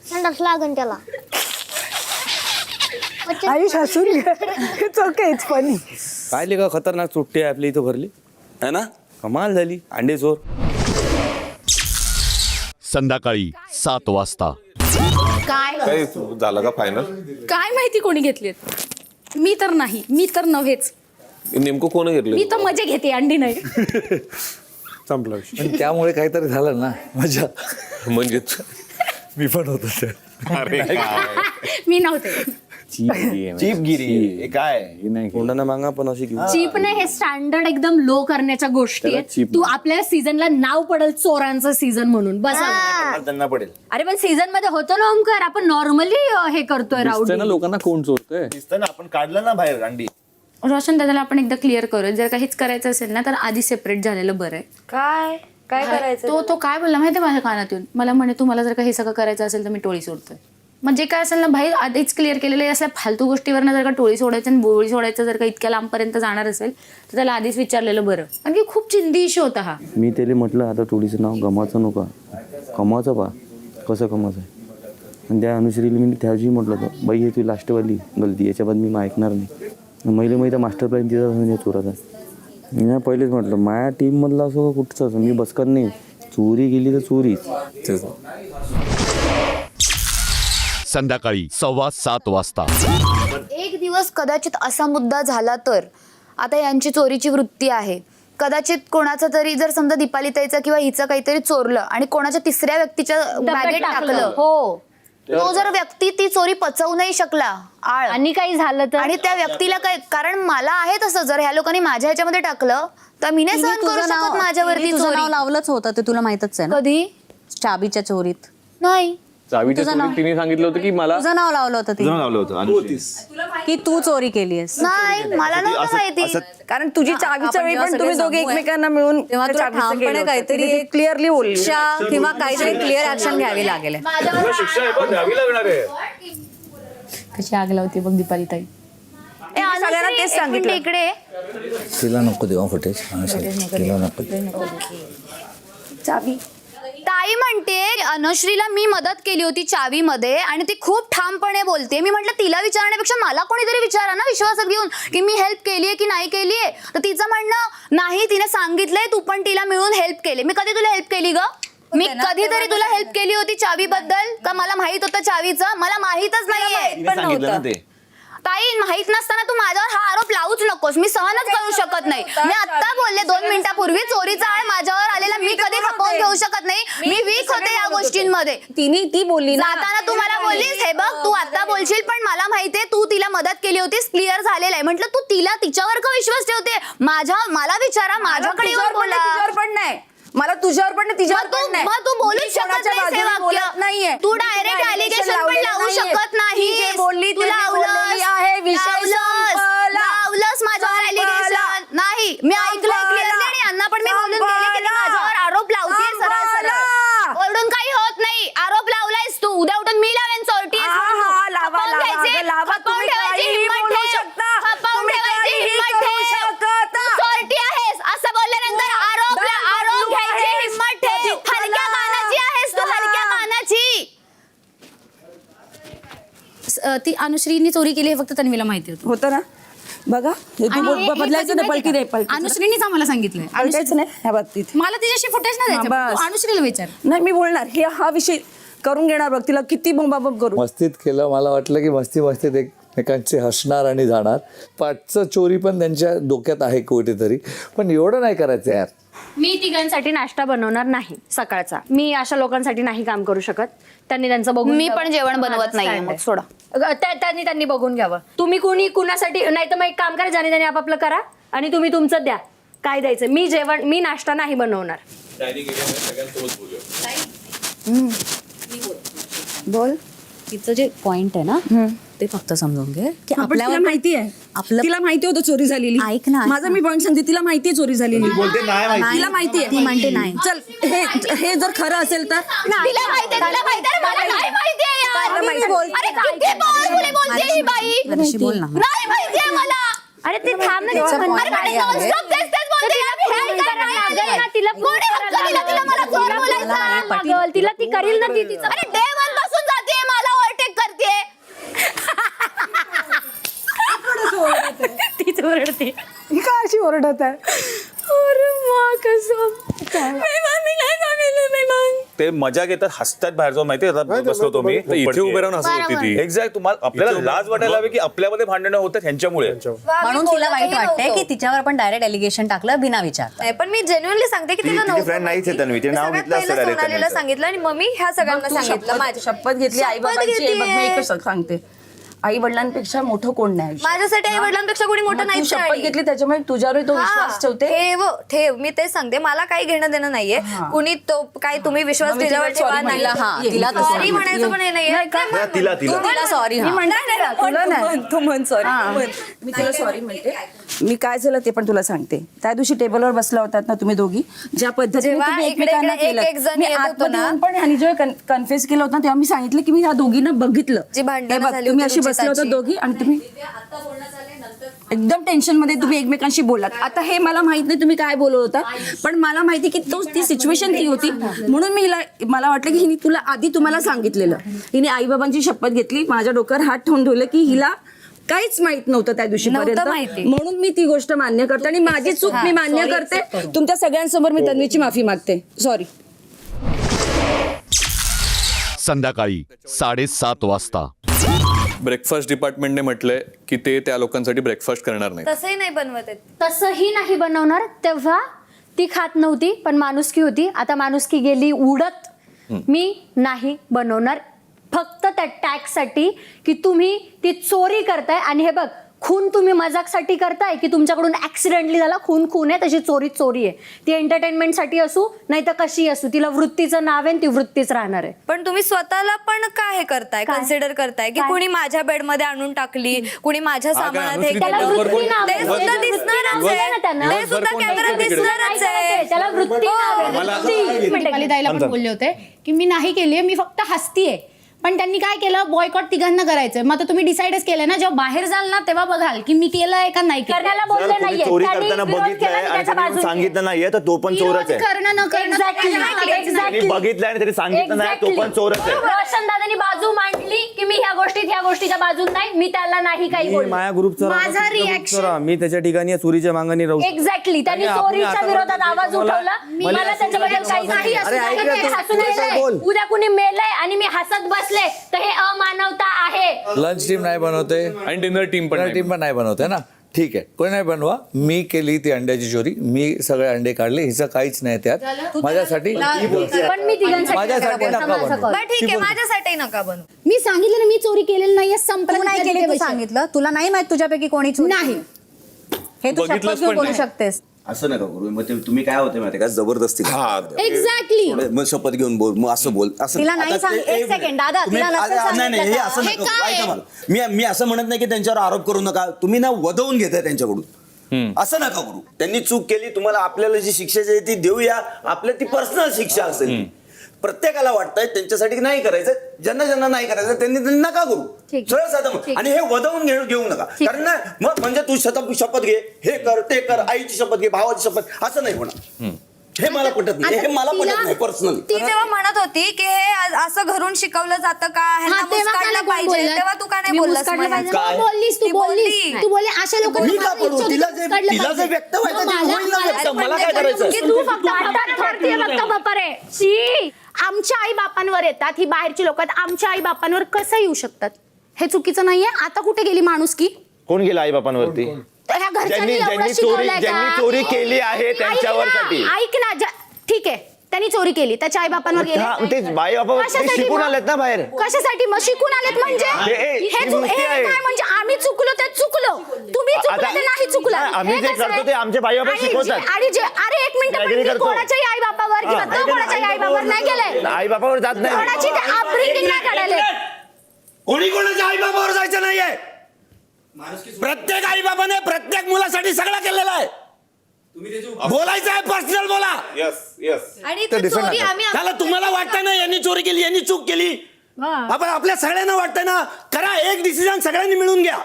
संडास लागन त्याला. आयुष हसून इट्स ओके, इट्स फनी. काय का खतरनाक सुट्टी आहे आपली इथं भरली है ना. कमाल झाली. अंडे चोर. संध्याकाळी 7 वाजता. काय झालं का फायनल? काय माहिती कोणी घेतलीत. मी तर नाही, मी तर नव्हेच. नेमकं कोण घेतलं? मी तर मजा घेते, अंडी नाही. संपला विषय. पण त्यामुळे काहीतरी झालं ना मजा. म्हणजे मी पण होतो ते. मी नव्हते. चीपगिरी हे काय? कोणाला मागा पण अशी घेऊ. चीपने हे स्टँडर्ड एकदम लो करण्याच्या गोष्टी त्याला आहेत. cheap तू आपल्या सीझनला नाव पडेल चोरांचं सीझन म्हणून बसा. त्यांना पडेल. अरे पण सीझन मध्ये होतो ना ओमकार, आपण नॉर्मली हे करतोय दिसतंय राऊंड. ना लोकांना कोण चोरतंय. दिसतं ना आपण काढलं ना बाहेर अंडी. रोशन दादाला आपण एकदा क्लिअर करू, जर का हेच करायचं असेल ना तर आधी सेपरेट झालेलं बरं आहे. काय काय करायचं? तो काय बोलला माहिती माझ्या कानात येऊन, मला म्हणे तुम्हाला जर का हे सगळं करायचं असेल तर मी टोळी सोडतोय. म्हणजे काय असेल ना भाई, आधीच क्लिअर केलेलं आहे. असल्या फालतू गोष्टीवरनं जर का टोळी सोडायचं आणि बोळी सोडायचं जर का इतक्या लांबपर्यंत जाणार असेल तर त्याला आधीच विचारलेलं बरं. कारण की खूप चिंदी इश्यू होता हा. मी त्याला म्हटलं आता टोळीचं नाव गमाचं नका, कमाचं पा कसं कमाचं आहे. आणि त्या अनुश्रीला मी त्याची म्हटलं होतं, बाई हे तुझी लास्टवाली गलती, याच्या बाद मी ऐकणार नाही. महिला मास्टर प्लॅन तिचा चोराचा. मी पहिलेच म्हटलं माझ्या टीममधला असो कुठचं असं मी बसकर नाही. चोरी गेली तर चोरीच. संध्याकाळी 7:15 वाजता. एक दिवस कदाचित असा मुद्दा झाला तर, आता यांची चोरीची वृत्ती आहे, कदाचित कोणाचं तरी जर समजा दीपालीताईचं किंवा हिचं काहीतरी चोरलं आणि कोणाच्या तिसऱ्या व्यक्तीच्या बॅगेत टाकलं, हो, तो जर व्यक्ती ती चोरी पचवू नाही शकला आळ, आणि काही झालं तर, आणि त्या व्यक्तीला काय, कारण मला आहे तसं, जर ह्या लोकांनी माझ्या ह्याच्यामध्ये टाकलं तर मी नाही सहन करू शकत माझ्यावरती चोरी. लावलंच होतं ते तुला माहितच आहे ना. कधी? चाबीच्या चोरीत. नाही. चावीच्या चोरीत तिने सांगितलं होतं की मला तुझं नाव लावलं होतं तुझं नाव लावलं होतं की तू चोरी केली आहेस. नाही मला नव्हतं माहिती. कारण तुझी चावीच्या वेळी पण तुम्ही दोघे एकमेकांना मिळून तेव्हा तुला ठामपणे काहीतरी क्लिअरली बोलली किंवा काहीतरी क्लिअर ऍक्शन घ्यावी लागेल. द्यावी लागणार आहे. कशी आग लावते बघ दीपालीताई. सगळ्यांना तेच सांगितलं. इकडे तिला नको देऊ फुटेज. तिला नको. चावी. ताई ताई म्हणते अनुश्रीला मी मदत केली होती चावीमध्ये आणि ती खूप ठामपणे बोलते. मी म्हटलं तिला विचारण्यापेक्षा मला कोणीतरी विचारा ना विश्वासात घेऊन की मी हेल्प केलीये की नाही केलीये. तर तिचं म्हणणं नाही, तिने सांगितलंय तू पण तिला मिळून हेल्प केली. मी कधी तुला हेल्प केली ग? मी कधीतरी तुला हेल्प केली होती चावीबद्दल का? मला माहित होतं चावीचं? मला माहितच नाहीये. ताई माहित नसताना तू माझ्यावर हा आरोप लावूच नकोस. मी सहनच करू शकत नाही. मी आता बोलले 2 मिनिटापूर्वी चोरीचा आळ माझ्यावर आलेला मी कधी खपवून घेऊ शकत नाही. मी वीक होते या गोष्टींमध्ये. ती बोलली जाताना तू मला बोललीस हे बघ तू आता बोलशील पण मला माहितीये तू तिला मदत केली होतीस, क्लिअर झालेलं आहे. म्हटलं तू तिला तिच्यावर का विश्वास ठेवते? मला विचारा, माझ्याकडे येऊन बोला. पण नाही, मला तुझ्यावर पण नाही, तिच्यावर पण नाही. मग तू बोलूच शकत नाहीये. तू डायरेक्ट अलिगेशन पण लावू शकत नाही. बोलली तुला लावलंस माझ्यावर अलिगेशन नाही. मी ऐकलंय क्लिअरली आणि यांना पण मी बोलून गेले की माझ्यावर आरोप लावते सरळ सरळ. ओरडून काही होत नाही. आरोप लावलायस तू, उद्या उठून मी लावेन चोरटी चोरटी आहेस असं बोलल्यानंतर आरोप घ्यायची हिम्मत ठेव. हलक्या कानाची आहेस तू, हलक्या कानाची. ती अनुश्रीनी चोरी केली हे फक्त तन्वीला माहिती होतं ना. बघा हे तू बदलायचं नाही, पलटी नाही, पलटी अनुश्रीनीच आम्हाला सांगितलंय. नाही ह्या बाबतीत मला तिच्याशी फुटेज नाही द्यायचं. बस. तू अनुश्रीला विचार. नाही मी बोलणार, हा विषय करून घेणार बघ. तिला किती बोंबाबोंब करू. मस्तीत केलं. मला वाटलं की मस्तीत एकमेकांचे हसणार आणि जाणार. पाठचं चोरी पण त्यांच्या डोक्यात आहे कुठेतरी, पण एवढं नाही करायचं यार. मी तिघांसाठी नाश्ता बनवणार नाही सकाळचा. मी अशा लोकांसाठी नाही काम करू शकत. त्यांनी त्यांचं बघून मी पण जेवण बनवत नाहीये, मग सोडा. त्यांनी बघून घ्यावं. तुम्ही कुणी कुणासाठी नाही तर मग एक काम करा, ज्याने त्याने आपापलं करा आणि तुम्ही तुमचं द्या काय द्यायचं. मी नाश्ता नाही बनवणार. बोल. तिचं जे पॉइंट आहे ना ते फक्त समजून घे की आपल्याला माहिती आहे, तिला माहिती होतं चोरी झालेली. ऐक ना, माझा मी पॉइंट सांगते, तिला माहिती आहे चोरी झालेली. तिला माहिती आहे. ती म्हणते नाही. चल हे जर खरं असेल तर तिला माहितीये, मला नाही माहितीये यार. अरे किती powerful बोलते ही बाई. बोल ना. नाही माहितीये मला. अरे ते थांब ना, तिचं म्हणणं अरे काय आहे? non-stop तेच बोलते. तिला कोणी हक्क दिला तिला मला चोर बोलायचा? तिला ती करील ना. ती तिचं अरे day one पासून जाते मला ओव्हरटेक करते. तीच ओरडते. काय अशी ओरडत आहे? ते मजा घेतात, हसतात बाहेर जाऊन. माहिती बसलो तो मी इथे उभे राहून हसत होती ती. एक्झॅक्ट. तुम्हाला आपल्याला लाज वाटायला हवी की आपल्यामध्ये भांडणं होतात ह्यांच्यामुळे. म्हणून तिला वाईट वाटतंय की तिच्यावर आपण डायरेक्ट एलिगेशन टाकलं बिना विचार. पण मी जेन्युअनली सांगते की तिला फ्रेंड नाहीच आहे तन्वी. तिने नाव घेतलं असतं सोनालीला सांगितलं आणि मग मी ह्या सगळ्यांना सांगितलं. माझी शपथ घेतली आई बाबांची. बघ मी एकच सांगते, आई वडिलांपेक्षा मोठं कोण नाही. माझ्यासाठी आई वडिलांपेक्षा कोणी मोठं नाही. शपथ घेतली त्याच्यामुळे तुझ्यावर तो विश्वास ठेवते. ठेव. मी तेच सांगते, मला काही घेणं देणं नाहीये. कुणी तो काय तुम्ही विश्वास त्याच्यावर ठेवा नाही. तिला सॉरी म्हणायचं पण नाहीये. तिला सॉरी तू म्हण सॉरी. मी तुला सॉरी म्हणते. मी काय झालं ते पण तुला सांगते. त्या दिवशी टेबलवर बसला होतात ना तुम्ही दोघी, ज्या पद्धतीने तुम्ही एकमेकांना केलं. मी आतमध्ये येऊन पण ह्यानी जेव्हा कन्फेस केलं होतं तेव्हा मी सांगितलं की मी ह्या दोघींना बघितलं. तुम्ही अशी बसले होता दोघी आणि तुम्ही एकदम टेन्शन मध्ये तुम्ही एकमेकांशी बोललात. आता हे मला माहित नाही तुम्ही काय बोलत होता, पण मला माहिती की ती सिच्युएशन ती होती. म्हणून मला वाटलं की हिने तुला आधी तुम्हाला सांगितलेलं. हिने आई बाबांची शपथ घेतली, माझ्या डोक्यावर हात ठेवून ठेवलं की हिला काहीच माहित नव्हतं त्या दिवशी पर्यंत. म्हणून मी ती गोष्ट मान्य करते आणि माझी चूक मी मान्य करते. तुमच्या सगळ्यांसमोर मी तन्वीची माफी मागते. सॉरी. संध्याकाळी 7:30 वाजता. ब्रेकफास्ट डिपार्टमेंटने म्हटलंय की ते त्या लोकांसाठी ब्रेकफास्ट करणार नाही. तसंही नाही बनवत. तसंही नाही बनवणार. तेव्हा ती खात नव्हती पण माणुसकी होती. आता माणुसकी गेली उडत. मी नाही बनवणार फक्त त्या टॅक्ससाठी की तुम्ही ती चोरी करताय. आणि हे बघ, खून तुम्ही मजाकसाठी करताय की तुमच्याकडून ऍक्सिडेंटली झाला. खून आहे, तशी चोरी आहे. ती एंटरटेनमेंटसाठी असू नाही तर कशी असू, तिला वृत्तीचं नाव आहे, ती वृत्तीच राहणार आहे. पण तुम्ही स्वतःला पण काय हे करताय, कन्सिडर करताय की कुणी माझ्या बेडमध्ये आणून टाकली, कुणी माझ्या सामानात हे त्याला केलं. वृत्ती नाव ते सुद्धा दिसणारच आहे. ते सुद्धा कॅमेरात दिसणारच आहे. त्याला वृत्ती नाव आहे. ताईला पण बोलले होते की मी नाही केलीये, मी फक्त हसतीये. पण त्यांनी काय केलं, बॉयकॉट तिघांना करायचंय. मग आता तुम्ही डिसाईडच केलंय ना, जेव्हा बाहेर जाल ना तेव्हा बघाल की मी केलंय का नाही केलं. जर तुम्ही चोरी करताना बघितलंय आणि त्यांनी सांगितलं नाहीये तर तो पण चोरच आहे. करणं न करणं त्यांनी बघितलंय आणि त्यांनी सांगितलं नाही तो पण चोरच आहे. रोशन दादांनी बाजू मांडली की मी ह्या गोष्टीच्या बाजून नाही, मी त्याला नाही काही बोलले. माझ्या ग्रुपचा माझा रिॲक्शन मी त्याच्या ठिकाणी चोरीच्या मागणी राहू. एक्झॅक्टली, त्यांनी चोरीच्या विरोधात आवाज उठवला. मला त्याच्याबद्दल काही नाही असं नाही की मी हसून राहिलोय. उद्या कुणी मेलंय आणि मी हसत बसले तर हे अमानवता आहे. लंच टीम नाही बनवते आणि डिनर टीम पण टीम पण नाही बनवते ना. ठीक आहे, कोणी नाही बनवा. मी केली ती अंड्याची चोरी, मी सगळे अंडे काढले, हिचं काहीच नाही त्यात. माझ्यासाठी पण मी तिघांसाठी माझ्यासाठी नका बनवू. बरं ठीक आहे, माझ्यासाठी नका बनवू. मी सांगितलं ना, मी चोरी केलेली नाहीये. तू नाही केली, तू सांगितलं. तुला नाही माहित तुझ्यापैकी कोणी चोरी नाही. हे तू शपथ घेऊन बोलू शकतेस. असं नका करू. मग तुम्ही काय होते माहिती का, जबरदस्ती एक्झॅक्टली. मग शपथ घेऊन बोल, मग असं बोल, असं तिला नाही सांग. एक सेकंड दादा, तिला नसेल नाही हे सांगितलं असं का? नका. ऐका मला, मी असं म्हणत नाही की त्यांच्यावर आरोप करू नका. तुम्ही ना वदवून घेताय त्यांच्याकडून, असं नका करू. त्यांनी चूक केली, तुम्हाला आपल्याला जी शिक्षा जी आहे ती देऊया. आपल्या ती पर्सनल शिक्षा असेल. प्रत्येकाला वाटतंय त्यांच्यासाठी नाही करायचं, ज्यांना नाही करायचं त्यांनी नका करू. सरळ साधं. आणि हे वदवून घेऊ नका. कारण ना मग म्हणजे तू शपथ घे, हे कर ते कर, आईची शपथ घे, भावाची शपथ, असं नाही होणार. हे मला पटत नाही, हे मला पटत नाही पर्सनली. ती जेव्हा म्हणत होती की हे असं घरून शिकवलं जातं का, ह्यांना मुस्काडलं पाहिजे, तेव्हा तू का नाही बोललास? बोललीस तू बोलली अशा लोकांना मी का पडू? तिला जे व्यक्त व्हायचं ते होईल ना व्यक्त. मला काय करायचं? तू फक्त भारतीय फक्त बापारे. आमच्या आई बापांवर येतात ही बाहेरची लोक, आमच्या आई बापांवर कसं येऊ शकतात? हे चुकीचं नाहीये. आता कुठे गेली माणुसकी? कोण गेला आई बापांवरती? ह्या घरच्यांनी एवढं शिकवलंय का? ज्यांनी चोरी केली आहे त्यांच्यावरसाठी. ऐक ना, ठीक आहे, त्यांनी चोरी केली, त्याच्या आई बापांवर गेले. ते आई बाबा शिकून आलेत ना बाहेर. कशासाठी मग शिकून आलेत? म्हणजे हे काय म्हणजे आम्ही चुकलो ते चुकलो, तुम्ही चुकलो ते नाही चुकला. आम्ही जे करतो ते आमचे आई बाबा शिकवतात. अरे एक मिनिट, कोणाच्याही आई बापावर किंवा तो कोणाच्याही आई बापावर नाही गेले, आई बापावर जात नाही. कोणाची अपब्रिंगिंग नाही काढायला. कोणी कोणाच्या आई बाबावर जायचं नाहीये. प्रत्येक आई बाबाने प्रत्येक मुलासाठी सगळं केलेलं आहे. बोलायचं आहे, पर्सनल बोला. आणि ती चोरी आम्ही त्याला तुम्हाला वाटतं ना यांनी चोरी केली, यांनी चूक केली. आपण आपल्या सगळ्यांना वाटतं ना, करा एक डिसिजन सगळ्यांनी मिळून घ्या.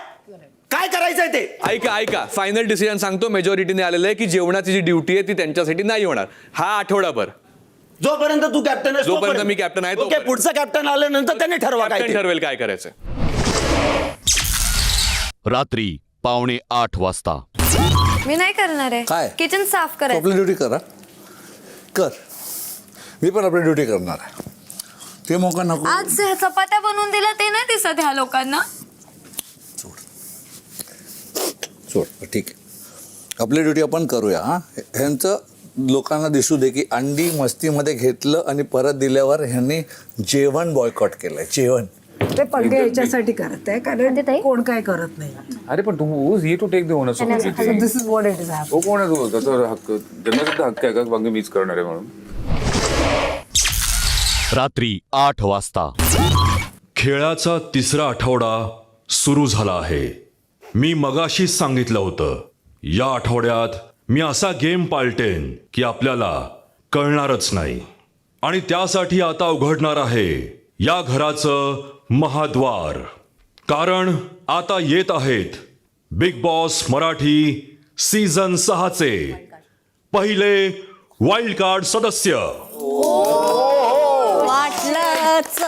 काय करायचंय ते ऐका. फायनल डिसिजन सांगतो. मेजॉरिटीने आलेलं आहे की जेवणाची जी ड्युटी आहे ती त्यांच्यासाठी नाही होणार हा आठवडाभर. जोपर्यंत तू कॅप्टन आहेस, जोपर्यंत मी कॅप्टन आहे, ओके, पुढचं कॅप्टन आल्यानंतर त्यांनी ठरवा काय ते. ठरवेल काय करायचं. रात्री 7:45 वाजता. मी नाही करणार आहे. काय? किचन साफ करायचं. आपली ड्युटी करा, कर. मी पण आपली ड्युटी करणार आहे. ते मोका नको. आज चपात्या बनवून दिल्या ते नाही दिसत ह्या लोकांना. सोड, ठीक आहे. आपली ड्युटी आपण करूया. हा, ह्यांचं लोकांना दिसू दे की अंडी मस्तीमध्ये घेतलं आणि परत दिल्यावर ह्यांनी जेवण बॉयकॉट केलंय. जेवण ते पडगे याच्यासाठी करत आहे, कारण कोण काय करत नाही. अरे पण तू ही to take the ownership. This is what it is. तो कोण आहे? तू त्याचा हक्क, जन्मसिद्ध हक्क आहे का बाकी मीच करणार आहे म्हणून? रात्री 8 वाजता. खेळाचा तिसरा आठवडा सुरू झाला आहे. मी मगाशीच सांगितलं होतं, या आठवड्यात मी असा गेम पालटेन की आपल्याला कळणारच नाही. आणि त्यासाठी आता उघडणार आहे या घराचं महाद्वार. कारण आता येत आहेत बिग बॉस मराठी सीझन 6चे पहिले वाईल्ड कार्ड सदस्य. वाटलंच.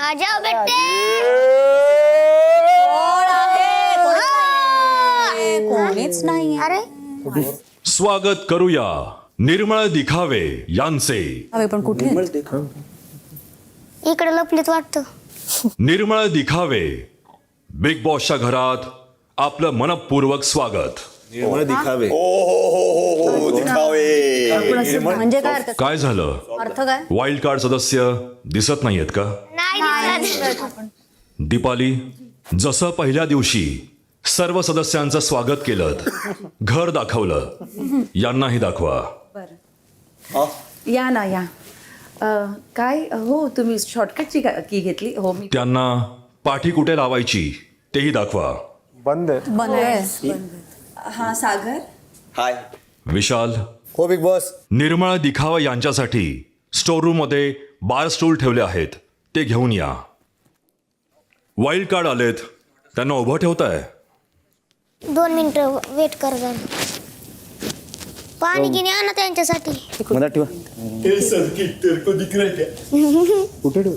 आजा बेटे. कोणीच नाही. अरे स्वागत करूया निर्मळ दिखावे यांचे. पण कुठे? इकडे लपलेत वाटतं. निर्मळ दिखावे बिग बॉसच्या घरात आपलं मनपूर्वक स्वागत. दिखावे. म्हणजे काय अर्थ? काय झालं? अर्थ काय? वाईल्ड कार्ड सदस्य दिसत नाहीयेत का? दीपाली, जसं पहिल्या दिवशी सर्व सदस्यांचं स्वागत केलं, घर दाखवलं, यांनाही दाखवा. या ना या. काय हो, तुम्ही शॉर्टकटची की घेतली? हो, मी त्यांना पाठी कुठे लावायची तेही दाखवा. बंद आहे. बंद आहे. हा सागर. हाय. विशाल, हो बिग बॉस. निर्मळ दिखावा यांच्यासाठी स्टोअररूममध्ये बार स्टूल ठेवले आहेत, ते घेऊन या. वाईल्ड कार्ड आलेत, त्यांना उभं ठेवताय. 2 मिनिटं वेट कर जरा. पाणी गिनी आणा त्यांच्यासाठी. मला ठेवा. कुठे ठेव?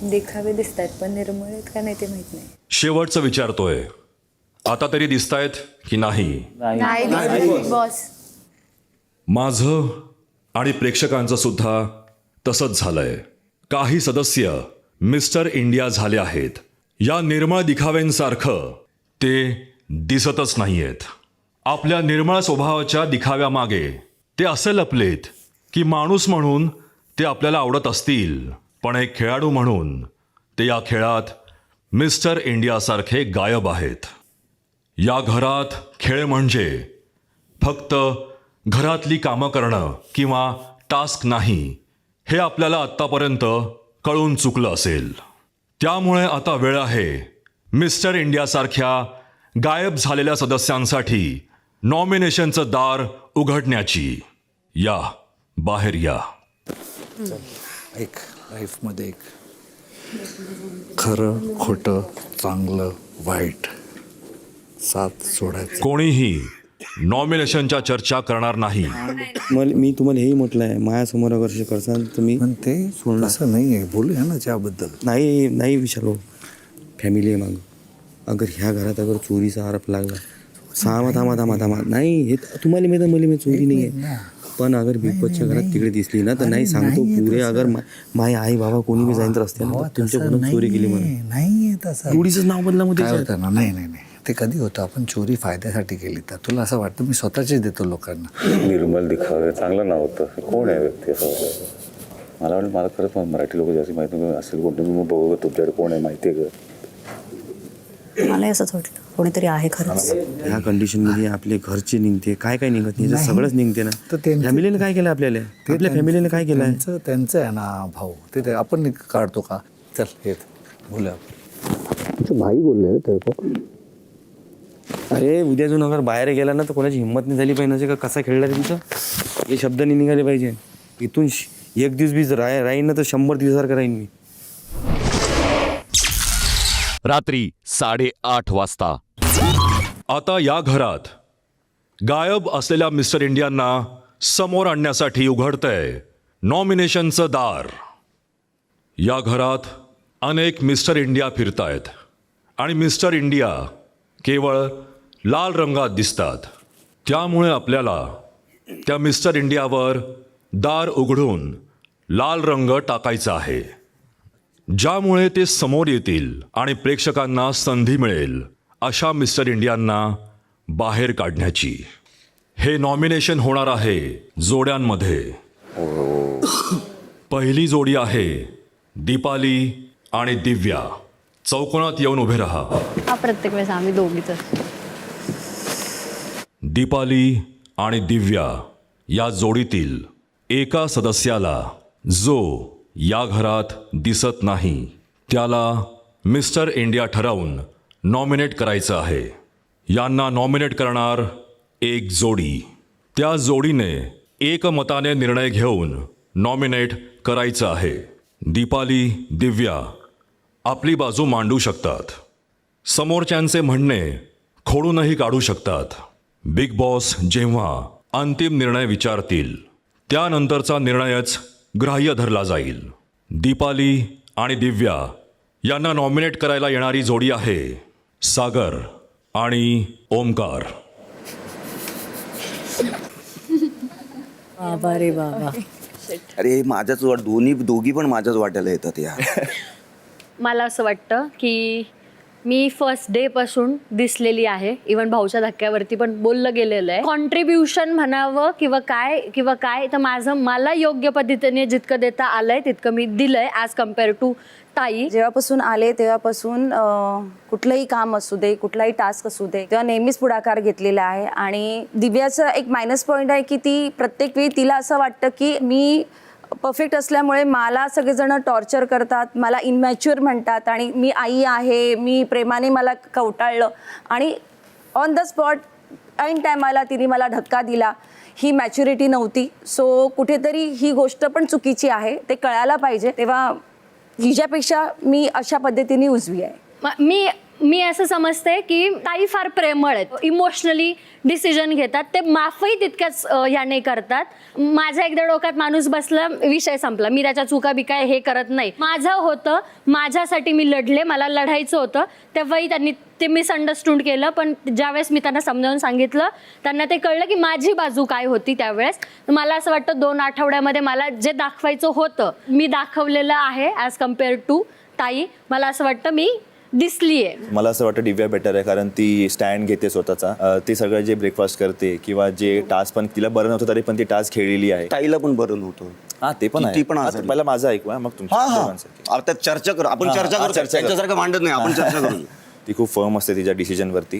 देखावे दिसत आहेत पण निर्मळ आहेत का नाही ते माहित नाही. शेवटचं विचारतोय, आता तरी दिसतायत की नाही? Big boss. माझं आणि प्रेक्षकांचं सुद्धा तसंच झालंय. काही सदस्य मिस्टर इंडिया झाले आहेत. या निर्मळ दिखाव्यांसारखं ते दिसतच नाहीयेत. आपल्या निर्मळ स्वभावाच्या दिखाव्यामागे ते असे लपलेत की माणूस म्हणून ते आपल्याला आवडत असतील, पण एक खेळाडू म्हणून ते या खेळात मिस्टर इंडियासारखे गायब आहेत. या घरात खेळ म्हणजे फक्त घरातली कामं करणं किंवा टास्क नाही, हे आपल्याला आत्तापर्यंत कळून चुकलं असेल. त्यामुळे आता वेळ आहे मिस्टर इंडियासारख्या गायब झालेल्या सदस्यांसाठी नॉमिनेशनचं दार उघडण्याची. या, बाहेर या. एक लाईफमध्ये एक खरं खोटं चांगलं वाईट साथ सोडायचं. कोणीही नॉमिनेशनच्या चर्चा करणार नाही. मी तुम्हाला हेही म्हटलं आहे, माझ्यासमोर अगर करसान तुम्ही. पण ते असं नाही आहे, बोलूया ना त्याबद्दल. नाही विचारो, फॅमिली आहे मागं. अगर ह्या घरात अगर चोरीचा आरोप लागला, थांबा नाही, हे तुम्हाला मी चोरी नाही आहे. पण अगर बिग बॉसच्या घरात तिकडे दिसली ना तर नाही सांगतो पुरे, अगर माय आई बाबा कोणी बी जाईन तर असते ना तुमच्याकडून चोरी केली म्हणून. नाही तसं चोरीचंच नाव बदला मध्ये काय होतं ना. नाही ते कधी होतं, आपण चोरी फायद्यासाठी केली तर तुला असं वाटतं मी स्वतःचीच देतो लोकांना. निर्मल दिखावे चांगलं नाव होतं. कोण आहे व्यक्ती असं मला वाटलं. मला खरंच मराठी लोक जास्त माहिती नाही असेल कोण. तुम्ही मग बघू तुमच्याकडे कोण आहे माहिती आहे का? मला असंच वाटलं कोणीतरी आहे खरंच. ह्या कंडिशनमध्ये आपले घरचे निघते, काय निघत नाही, सगळंच निघते ना. तर फॅमिलीने काय केलं आपल्याला, आपल्या फॅमिलीने काय केलं? त्यांचं आहे ना भाऊ, ते आपण काढतो का? चल हे बोला. भाई बोलले तर अरे उद्या जो अगर बाहेर गेला ना तर कोणाची हिंमत नाही झाली पाहिजे का कसा खेळला तिथं, हे शब्द नाही निघाले पाहिजे. इथून एक दिवस बी राहीन ना तर 100 दिवसासारखं राहीन मी. रात्री 8:30 वाजता. आता या घरात गायब असलेल्या मिस्टर इंडियांना समोर आणण्यासाठी उघडतंय नॉमिनेशनचं दार. या घरात अनेक मिस्टर इंडिया फिरतायत आणि मिस्टर इंडिया केवळ लाल रंगात दिसतात. त्यामुळे आपल्याला त्या मिस्टर इंडियावर दार उघडून लाल रंग टाकायचा आहे, ज्यामुळे ते समोर येतील आणि प्रेक्षकांना संधी मिळेल अशा मिस्टर इंडियांना बाहेर काढण्याची. हे नॉमिनेशन होणार आहे जोड्यांमध्ये. पहिली जोडी आहे दीपाली आणि दिव्या. चौकोनात येऊन उभे राहा. हा प्रत्येक वेळेस आम्ही दोघीच असतो. दीपाली आणि दिव्या या जोडीतील एका सदस्याला जो या घरात दिसत नाही त्याला मिस्टर इंडिया ठरवून नॉमिनेट करायचं आहे. यांना नॉमिनेट करणार एक जोडी. त्या जोडीने एकमताने निर्णय घेऊन नॉमिनेट करायचं आहे. दीपाली, दिव्या आपली बाजू मांडू शकतात. समोरच्यांचे म्हणणे खोडूनही काढू शकतात. बिग बॉस जेव्हा अंतिम निर्णय विचारतील त्यानंतरचा निर्णयच ग्राह्य धरला जाईल. दीपाली आणि दिव्या यांना नॉमिनेट करायला येणारी जोडी आहे सागर आणि ओमकार. बाबा रे बाबा. अरे माझ्याच दोघी पण माझ्याच वाट्याला येतात यार. मला असं वाटतं की मी फर्स्ट डे पासून दिसलेली आहे. इवन भाऊच्या धक्क्यावरती पण बोललं गेलेलं आहे. कॉन्ट्रीब्युशन म्हणावं किंवा काय तर मला योग्य पद्धतीने जितकं देता आलंय तितकं मी दिलंय ॲज कम्पेअर टू ताई. जेव्हापासून आले तेव्हापासून कुठलंही काम असू दे, कुठलाही टास्क असू दे, तेव्हा नेहमीच पुढाकार घेतलेला आहे. आणि दिव्याचं एक मायनस पॉईंट आहे की ती प्रत्येक वेळी तिला असं वाटतं की मी परफेक्ट असल्यामुळे मला सगळेजण टॉर्चर करतात, मला इनमॅच्युअर म्हणतात आणि मी आई आहे, मी प्रेमाने मला कवटाळलं आणि ऑन द स्पॉट ऐन टायमाला तिने मला धक्का दिला. ही मॅच्युरिटी नव्हती. सो कुठेतरी ही गोष्ट पण चुकीची आहे, ते कळायला पाहिजे. तेव्हा हिच्यापेक्षा मी अशा पद्धतीने उजवी आहे. मी असं समजते की ताई फार प्रेमळ आहेत, इमोशनली डिसिजन घेतात, ते माफही तितक्याच ह्याने करतात. माझ्या एकदा डोक्यात माणूस बसला, विषय संपला, मी त्याच्या चुका बिका हे करत नाही. माझं होतं, माझ्यासाठी मी लढले, मला लढायचं होतं, तेव्हाही त्यांनी ते मिसअंडरस्टँड केलं. पण ज्यावेळेस मी त्यांना समजावून सांगितलं, त्यांना ते कळलं की माझी बाजू काय होती त्यावेळेस. मला असं वाटतं 2 आठवड्यामध्ये मला जे दाखवायचं होतं मी दाखवलेलं आहे ॲज कम्पेअर टू ताई. मला असं वाटतं मी दिसली आहे. मला असं वाटतं दिव्या बेटर आहे, कारण ती स्टँड घेते स्वतःचा. ती सगळं जे ब्रेकफास्ट करते किंवा जे टास्क पण तिला बरं नव्हतं तरी पण ती टास्क खेळलेली आहे. ताईला पण बरं नव्हतं. हा ते पण ती पण आहे. पहिला माझं ऐकूया मग तुमचं. आता चर्चा करू आपण, चर्चा करू, त्यांच्यासारखं मांडत नाही आपण, चर्चा करू. ती खूप फर्म असते तिच्या डिसिजनवरती.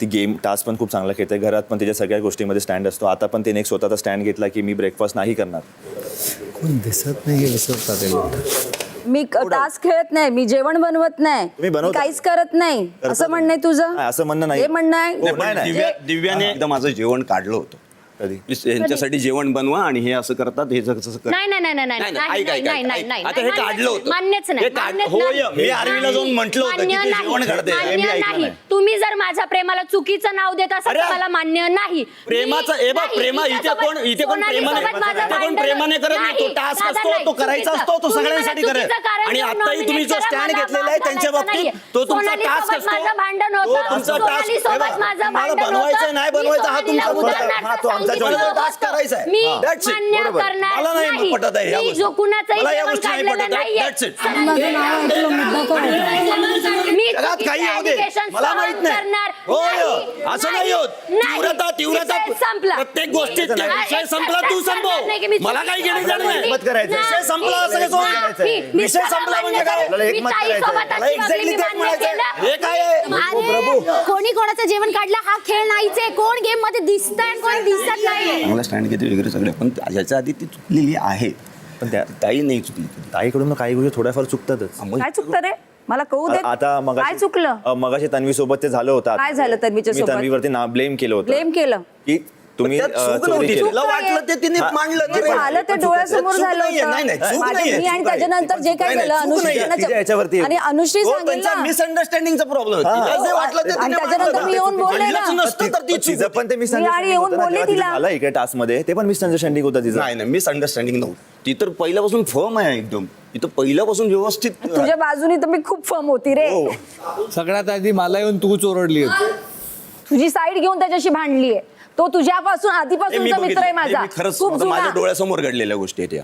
ती गेम टास्क पण खूप चांगला खेळते, घरात पण तिच्या सगळ्या गोष्टीमध्ये स्टँड असतो. आता पण तिने एक स्वतःचा स्टँड घेतला की मी ब्रेकफास्ट नाही करणार. कोण दिसत नाही विसरतात. मी टास्क खेळत नाही, मी जेवण बनवत नाही, तुम्ही बनवता? मी काहीच करत नाही, असं म्हणणं आहे तुझं? नाही, असं म्हणणं नाही. हे म्हणणं आहे? नाही, पण दिव्याने एकदा माझं जेवण काढलं होतं. कधी? यांच्यासाठी जेवण बनवा आणि हे असं करतात, हे कसं करतात. नाही नाही नाही नाही नाही ऐक, ऐक, ऐक, ऐक. नाही आता हे काढलं होतं. मान्यच नाही, हे मान्यच होय, नाही. मी आर्वीला जाऊन म्हटलं होतं की मान्य ते नाही. जेवण करते. हे मी मान्य ऐकलं नाही. नाही. तुम्ही जर माझ्या प्रेमाला चुकीचं नाव देत असाल तर मला मान्य नाही. प्रेमाचं हे बघ, प्रेमा इथे कोण प्रेमाने करत नाही. तो टास्क असतो, तो करायचा असतो, तो सगळ्यांसाठी करेल. आणि आताही तुम्ही जो स्टँड घेतलेला आहे त्यांच्या बाबतीत, तो तुमचा टास्क असतो, तो तुमचा टास्क. मला बनवायचं नाही बनवायचं हा तुमचा मुद्दा, तो आमचा टास्क करायचा आहे. That's it. बरोबर. मला नाही पटत आहे या गोष्टी. मला या गोष्टी नाही पटत आहे. That's it. जगात काही होऊ दे, मला माहित नाही. होय, असं नाही होत. तीव्रता प्रत्येक गोष्टीत विषय संपला, तू संपव, मला काही घेणं देणं नाही. विषय संपला असं कसं होतं? विषय संपला म्हणजे काय? मला एक्झॅक्टली तेच म्हणायचं. हे काय आहे? कोणी कोणाचं जेवण काढलं हा खेळ नाहीच आहे. कोण गेम मध्ये दिसतंय कोण दिसत नाही. मला स्टँड घेते वगैरे सगळे, पण याच्या आधी ती चुकलेली आहे. पण त्या ताई नाही चुकली. ताईकडून काही गोष्टी थोड्याफार चुकतातच. काय चुकतं रे? मला कळू दे. आता काय चुकलं? मगाशी तन्वी सोबत ते झालं होतं. काय झालं तन्वीच्या सोबत? मी तन्वीवरती ब्लेम केलं होतं ब्लेम केलं की तुम्ही चोरी केली. तुला वाटलं ते तिने मांडलं. जे झालं ते डोळ्यासमोर झालं होतं. मी आणि त्याच्यानंतर जे काय झालं आणि अनुश्री सांगितलं मिसअंडरस्टँडिंगचा प्रॉब्लेम. आणि त्याच्यानंतर मी येऊन बोलले ना. तिचं पण ते आणि येऊन बोलले तिला. झालं इकडे टास्क मध्ये ते पण मिसअंडरस्टँडिंग होतं तिचं. नाही मिसअंडरस्टँडिंग नव्हतं. ती तर पहिल्यापासून फर्म आहे एकदम. ती तर पहिल्यापासून व्यवस्थित. तुझ्या बाजूनी तर मी खूप फर्म होती रे. सगळ्यात आधी मला येऊन तू चोरडली होती. तुझी साईड घेऊन त्याच्याशी भांडलीये. तो तुझ्यापासून आधीपासूनचा मित्र आहे माझा. खरंच खूप जुना. माझ्या डोळ्यासमोर घडलेल्या गोष्टी आहेत या.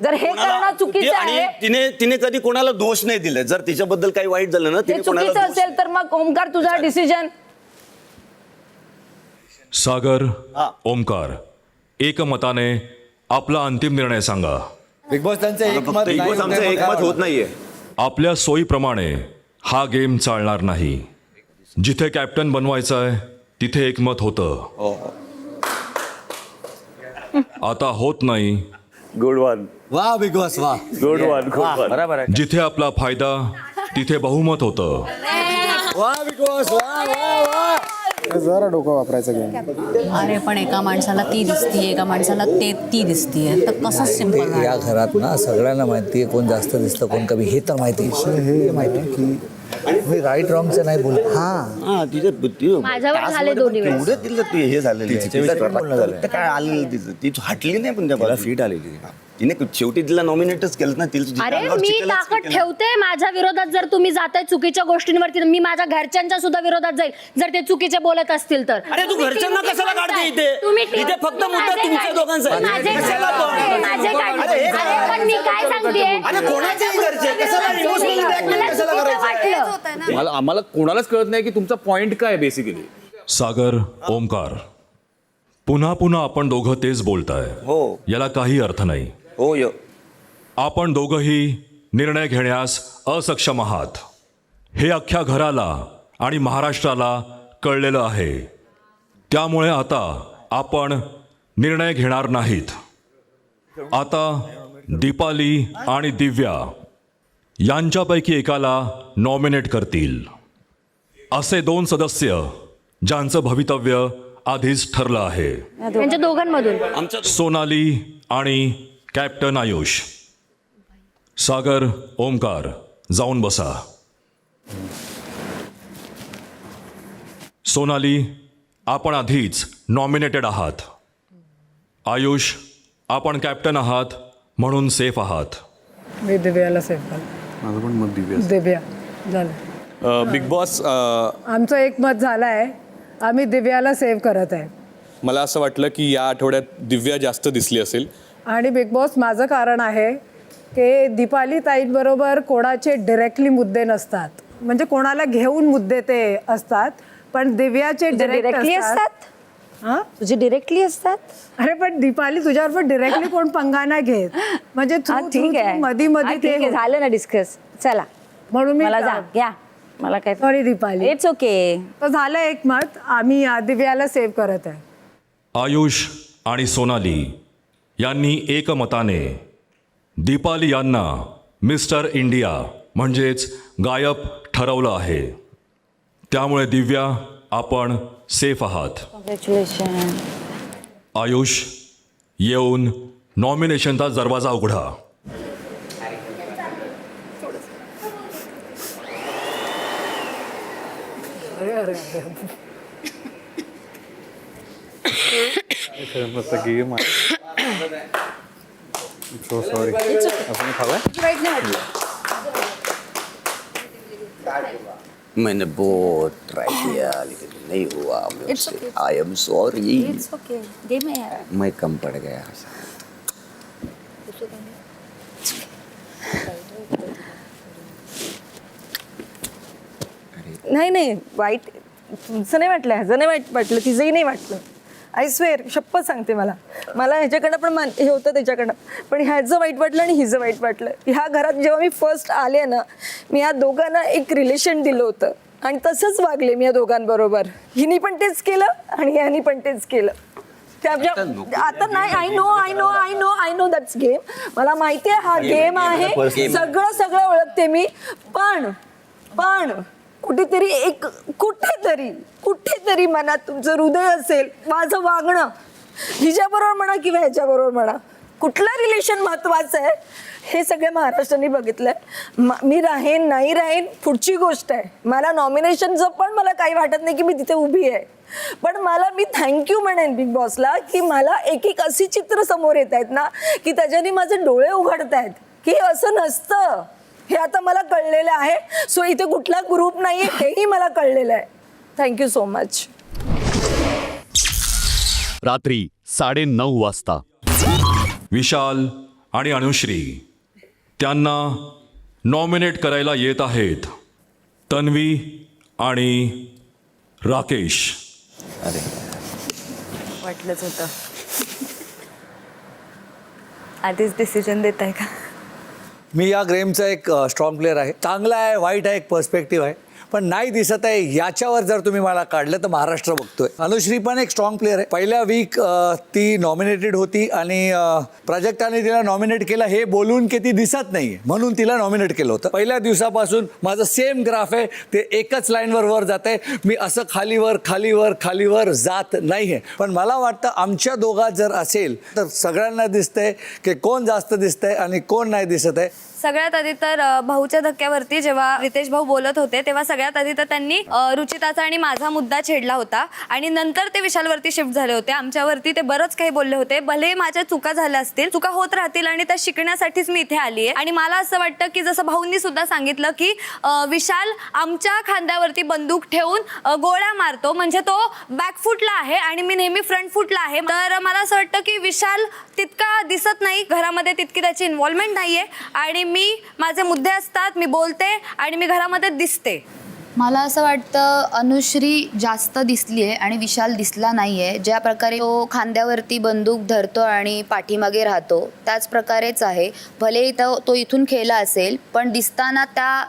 जर हे करणं चुकीचं आणि आहे, तिने कधी कोणाला दोष नाही दिले. जर तिच्याबद्दल काही वाईट झालं ना, हे तिने कोणाला चुकीचं असेल तर मग ओमकार तुझा डिसिजन. सागर, ओमकार, एकमताने आपला अंतिम निर्णय सांगा. बिग बॉस त्यांचं आमचं एकमत होत नाहीये. आपल्या सोयीप्रमाणे हा गेम चालणार नाही. जिथे कॅप्टन बनवायचं आहे तिथे एकमत होतं. आता होत नाही. Good one. वा बिग बॉस वा. Good one. बरोबर आहे. जिथे आपला फायदा तिथे बहुमत होतं. वा बिग बॉस वा वा वा. जरा डोकं वापरायचं गेम. अरे पण एका माणसाला ती दिसतीये, एका माणसाला ती दिसतीये, तर कसं सिंपल. या घरात ना सगळ्यांना माहिती आहे कोण जास्त दिसतं कोण कमी. हे तर माहिती हे माहिती की मी राईट रॉंगचं नाही बोल. माझ्यावर झाले दोन्ही वेळेस. एवढं तिला ते हे झालेलं आहे. काय आलेलं तिचं, ती हटली नाही पण त्या फीट आलेली. तिने शेवटी तिला नॉमिनेटच केलं ना. अरे मी ताकद ठेवते माझ्या विरोधात. जर तुम्ही जाताय चुकीच्या गोष्टींवरती, मी माझ्या घरच्यांच्या सुद्धा विरोधात जाईल जर ते चुकीचे बोलत असतील तर. अरे तू घरच्यांना कशाला काढते इथे? इथे फक्त मुद्दा तुमच्या दोघांचा आहे. पण मी काय सांगते, आम्हाला कोणालाच कळत नाही की तुमचा पॉइंट काय बेसिकली. सागर, ओमकार, पुन्हा पुन्हा आपण दोघं तेच बोलताय. हो. याला काही अर्थ नाही. हो य. आपण दोघंही निर्णय घेण्यास असक्षम आहात. हे अख्ख्या घराला आणि महाराष्ट्राला कळलेलं आहे. त्यामुळे आता आपण निर्णय घेणार नाहीत. आता दीपाली आणि दिव्या यांच्यापैकी एकाला नॉमिनेट करतील. असे 2 सदस्य ज्यांचं भवितव्य आधीच ठरलं आहे. त्यांच्या दोघांमधून सोनाली आणि कॅप्टन आयुष. सागर, ओमकार, जाऊन बसा. सोनाली, आपण आधीच नॉमिनेटेड आहात. आयुष, आपण कॅप्टन आहात म्हणून सेफ आहात. मी दिव्याला सेव्ह केलं. माझं पण मत दिव्या. दिव्या झालं. बिग बॉस आमचं एक मत झालं आहे, आम्ही दिव्याला सेव्ह करत आहे. मला असं वाटलं की या आठवड्यात दिव्या जास्त दिसली असेल. आणि बिग बॉस माझं कारण आहे की दीपाली ताईंबरोबर कोणाचे डिरेक्टली मुद्दे नसतात, म्हणजे कोणाला घेऊन मुद्दे ते असतात, पण दिव्याचे डिरेक्टली असतात. तुझे डिरेक्टली असतात. अरे पण दीपाली तुझ्यावर पण डिरेक्टली कोण पंगा नाही घेत, म्हणजे ठीक आहे, मधी मध्ये ते झालं ना डिस्कस. चला म्हणून मी मला जा घ्या, मला काय सॉरी दीपाली. It's okay. तर झालं एक मत, आम्ही दिव्याला सेव्ह करत आहे. आयुष आणि सोनाली यांनी एकमताने दीपाली यांना मिस्टर इंडिया म्हणजेच गायब ठरवलं आहे. त्यामुळे दिव्या, आपण सेफ आहात. कॉंग्रॅच्युलेशन. आयुष, येऊन नॉमिनेशनचा दरवाजा उघडा. Game so sorry. आपण खावा. मैंने बहुत ट्राई किया लेकिन नहीं हुआ मुझसे. I am sorry. It's okay. Game है यार. मैं कम पड़ गया. नाही नाही वाईट तुमचं नाही वाटलं, ह्याचं नाही वाटलं, तिचंही नाही वाटलं. आय स्वेअर, शपथ सांगते. मला ह्याच्याकडनं पण हे होतं त्याच्याकडनं, पण ह्याचं वाईट वाटलं आणि हिचं वाईट वाटलं. ह्या घरात जेव्हा मी फर्स्ट आले ना, मी ह्या दोघांना एक रिलेशन दिलं होतं आणि तसंच वागले मी या दोघांबरोबर. हिनी पण तेच केलं आणि ह्यानी पण तेच केलं. आता नाही. I know that's game. मला माहिती आहे हा गेम आहे, सगळं ओळखते मी. पण कुठेतरी मनात तुमचं हृदय असेल, माझं वागणं हिच्याबरोबर म्हणा किंवा ह्याच्याबरोबर म्हणा, कुठलं रिलेशन महत्वाचं आहे हे सगळे महाराष्ट्राने बघितलंय. मी राहीन नाही राहीन पुढची गोष्ट आहे. मला नॉमिनेशनचं पण मला काही वाटत नाही की मी तिथे उभी आहे, पण मी थँक्यू म्हणेन बिग बॉसला की मला एक अशी चित्र समोर येत आहेत ना की त्याच्याने माझे डोळे उघडत आहेत की असं नसतं. हे आता मला कळलेलं आहे. सो इथे कुठला ग्रुप नाहीये हेही मला कळलेलं आहे. Thank you so much. रात्री 9:30 वाजता विशाल आणि अनुश्री त्यांना नॉमिनेट करायला येत आहेत तन्वी आणि राकेश. अरे वाटलंच होतं. आधीच डिसिजन देत आहे का? मी या गेमचा एक स्ट्रॉंग प्लेअर आहे. चांगला आहे, वाईट आहे, एक पर्स्पेक्टिव्ह आहे, पण नाही दिसत आहे याच्यावर जर तुम्ही मला काढलं तर महाराष्ट्र बघतोय. अनुश्री पण एक स्ट्रॉंग प्लेअर आहे. पहिल्या वीक ती नॉमिनेटेड होती आणि प्राजक्ताने तिला नॉमिनेट केलं हे बोलून की ती दिसत नाही म्हणून तिला नॉमिनेट केलं होतं. पहिल्या दिवसापासून माझं सेम ग्राफ आहे, ते एकच लाईनवर वर जात आहे. मी असं खालीवर जात नाही आहे. पण मला वाटतं आमच्या दोघात जर असेल तर सगळ्यांना दिसतंय की कोण जास्त दिसतंय आणि कोण नाही दिसत आहे. सगळ्यात आधी तर भाऊच्या धक्क्यावरती जेव्हा रितेश भाऊ बोलत होते तेव्हा सगळ्यात आधी तर त्यांनी रुचिताचा आणि माझा मुद्दा छेडला होता आणि नंतर ते विशालवरती शिफ्ट झाले होते. आमच्यावरती ते बरंच काही बोलले होते. भले माझ्या चुका झाल्या असतील, चुका होत राहतील आणि त्या शिकण्यासाठीच मी इथे आली आहे. आणि मला असं वाटतं की जसं भाऊंनी सुद्धा सांगितलं की विशाल आमच्या खांद्यावरती बंदूक ठेवून गोळ्या मारतो, म्हणजे तो बॅकफुटला आहे आणि मी नेहमी फ्रंट फुटला आहे. तर मला असं वाटतं की विशाल तितका दिसत नाही घरामध्ये, तितकी त्याची इन्व्हॉल्वमेंट नाहीये आणि मी माझे मुद्दे असतात, मी बोलते आणि मी घरामध्ये दिसते. मला असं वाटतं अनुश्री जास्त दिसली आहे आणि विशाल दिसला नाही आहे. ज्या प्रकारे तो खांद्यावरती बंदूक धरतो आणि पाठीमागे राहतो त्याच प्रकारेच आहे. भले तो इथून खेळला असेल पण दिसताना त्या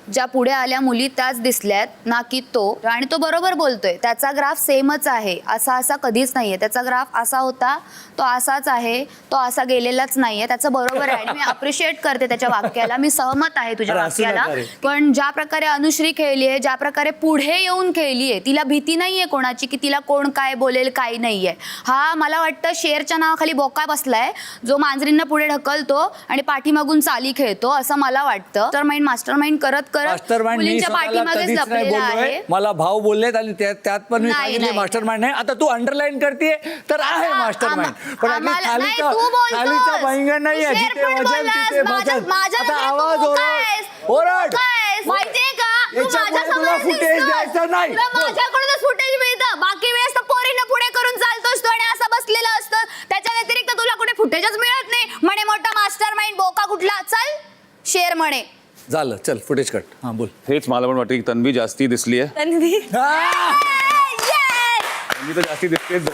ज्या पुढे आल्या मुली त्याच दिसल्यात ना की तो. आणि तो बरोबर बोलतोय, त्याचा ग्राफ सेमच आहे, असा कधीच नाहीये. त्याचा ग्राफ असा होता, तो असाच आहे, तो असा गेलेलाच नाहीये. त्याचं बरोबर आहे आणि मी अप्रिशिएट करते त्याच्या वाक्याला, मी सहमत आहे तुझ्या वाक्याला. पण ज्या प्रकारे अनुश्री खेळलीये, ज्या प्रकारे पुढे येऊन खेळलीये, तिला भीती नाहीये कोणाची की तिला कोण काय बोलेल, काही नाहीये. हा मला वाटतं शेरच्या नावाखाली बोका बसलाय, जो मांजरींना पुढे ढकलतो आणि पाठीमागून चाली खेळतो, असं मला वाटतं. तर मास्टर माइंड करत मुलींच्या पाठीमागेच लपलेला आहे. मला भाऊ बोललेत आणि त्यात पण मी सांगितले मास्टर माइंड नाही. आता तू अंडरलाईन करते तर आहे मास्टर माइंड, पण खालीचा भयंकर नाही आहे. जिथे वजन तिथे भजन. आता आवाज ओरड माहितीये का, तुला फुटेज द्यायचं नाही. माझ्याकडूनच फुटेज मिळतं, बाकी वेळेस तर पोरीनं पुढे करून चालतोस तो आणि असा बसलेला असतो. त्याच्या व्यतिरिक्त तुला कुठे फुटेजच मिळत नाही. म्हणे मोठा मास्टर माइंड बोका कुठला, चल शेर म्हणे. झालं, चल फुटेज कट. हां बोल. हेच मला पण वाटतं की तन्वी जास्ती दिसली आहे. तन्वी तर जास्ती दिसतेच.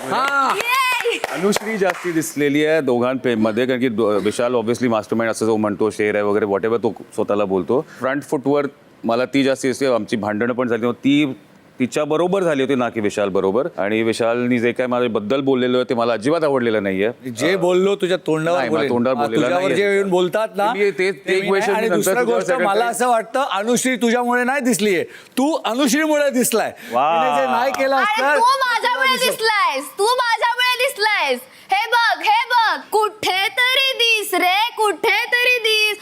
अनुश्री जास्ती दिसलेली आहे दोघांमध्ये, कारण की विशाल ऑब्व्हियसली मास्टरमाइंड असं जो म्हणतो, शेर आहे वगैरे वॉट एव्हर तो स्वतःला बोलतो. फ्रंट फुटवर मला ती जास्ती दिसते. आमची भांडणं पण झाली, ती तिच्या बरोबर झाली होती ना की विशाल बरोबर. आणि विशालनी जे काय माझ्याबद्दल बोललेलं ते मला अजिबात आवडलेलं नाहीये. जे बोललो तुझ्या तोंडावर बोललेलं जे येऊन बोलतात ना आणि दुसरी गोष्ट मला असं वाटतं अनुश्री तुझ्यामुळे नाही दिसलीये, तू अनुश्रीमुळे दिसलाय. जे नाही केलं असतं. तू माझ्यामुळे दिसलायस, तू माझ्यामुळे दिसलायस. हे बघ कुठेतरी दिस रे, कुठेतरी दिस.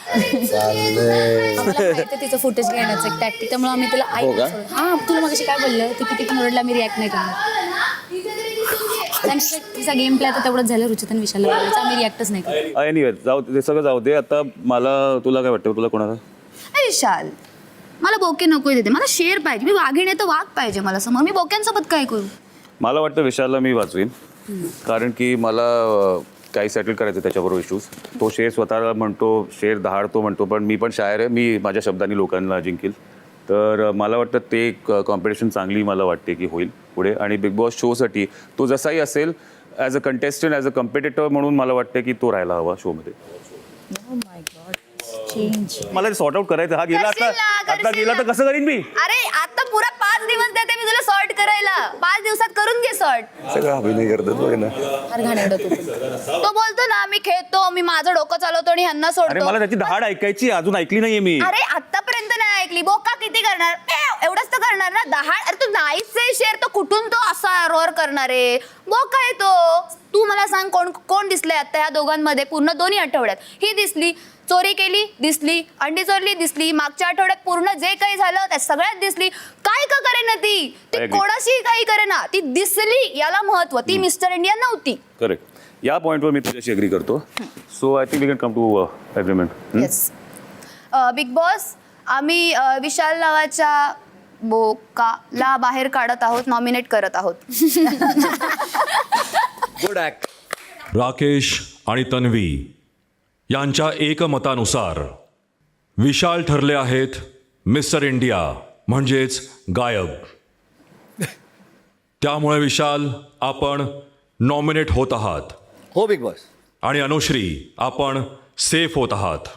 तिचं फुटेज घेण्याचं एक टॅक्टिक, त्यामुळे आम्ही तिला तुला मग काय बोललं, ती किती पण ओरडला, मी रिॲक्ट नाही करणार. तिचा गेम प्ले आता तेवढंच झालं, रुचित आणि विशालला बोलायचं, आम्ही रिॲक्टच नाही करणार. एनिवे जाऊ ते सगळं जाऊ दे. आता तुला काय वाटतं, तुला कोणाला? विशाल, मला बोके नको देते, मला शेर पाहिजे. मी वाघीण आहे तर वाघ पाहिजे मला समोर. मी बोक्यांसोबत काय करू? मला वाटतं विशालला मी वाचवीन, कारण की मला काही सेटल करायचं त्याच्याबरोबर इश्यूज. तो शेर स्वतःला म्हणतो, शेर दहाडतो म्हणतो, पण मी पण शायर आहे, मी माझ्या शब्दांनी लोकांना जिंकेल. तर मला वाटतं ते कॉम्पिटिशन चांगली मला वाटते की होईल पुढे. आणि बिग बॉस शोसाठी तो जसाही असेल, as a contestant, as a competitor म्हणून मला वाटते की तो राहायला हवा शोमध्ये. मला सॉर्ट आउट करायचं. हा गेला आता गेला तर कसं करीन मी? अरे आता पुरा 5 दिवस देते मी तुला सॉर्ट करायला. 5 दिवसात करून घे सॉर्ट. सगळं अभिनय करतात बघ ना. तो बोलतो ना मी खेळतो, मी माझं डोकं चालवतो आणि ह्यांना अरे सोडतो. मला त्याची दहाड ऐकायची, अजून ऐकली नाहीये मी. अरे आतापर्यंत नाही ऐकली. बोका किती करणार, एवढंच तर करणार ना. दहाड. अरे तू नाहीच आहे शेर, तो कुठून तो असा रोअर करणार आहे? बोका आहे तो. तू मला सांग कोण दिसलंय आता ह्या दोघांमध्ये पूर्ण 2 आठवड्यात? ही दिसली, चोरी केली दिसली, अंडी चोरली दिसली, मागच्या आठवड्यात पूर्ण जे काही झालं त्या सगळ्यात दिसली. काय का करेना ती कोणाशी काही करेना, ती दिसली, याला महत्व. ती मिस्टर इंडिया नव्हती. करेक्ट. या पॉईंटवर मी तुझ्याशी अग्री करतो. So I think we can come to agreement. Yes. Big boss, आम्ही विशाल नावाच्या बोकाला बाहेर काढत आहोत, नॉमिनेट करत आहोत. Good act. राकेश आणि तन्वी यांच्या एकमतानुसार विशाल ठरले आहेत मिस्टर इंडिया, म्हणजेच गायब. त्यामुळे विशाल आपण नॉमिनेट होत आहात. हो बिग बॉस. आणि अनुश्री आपण सेफ होत आहात.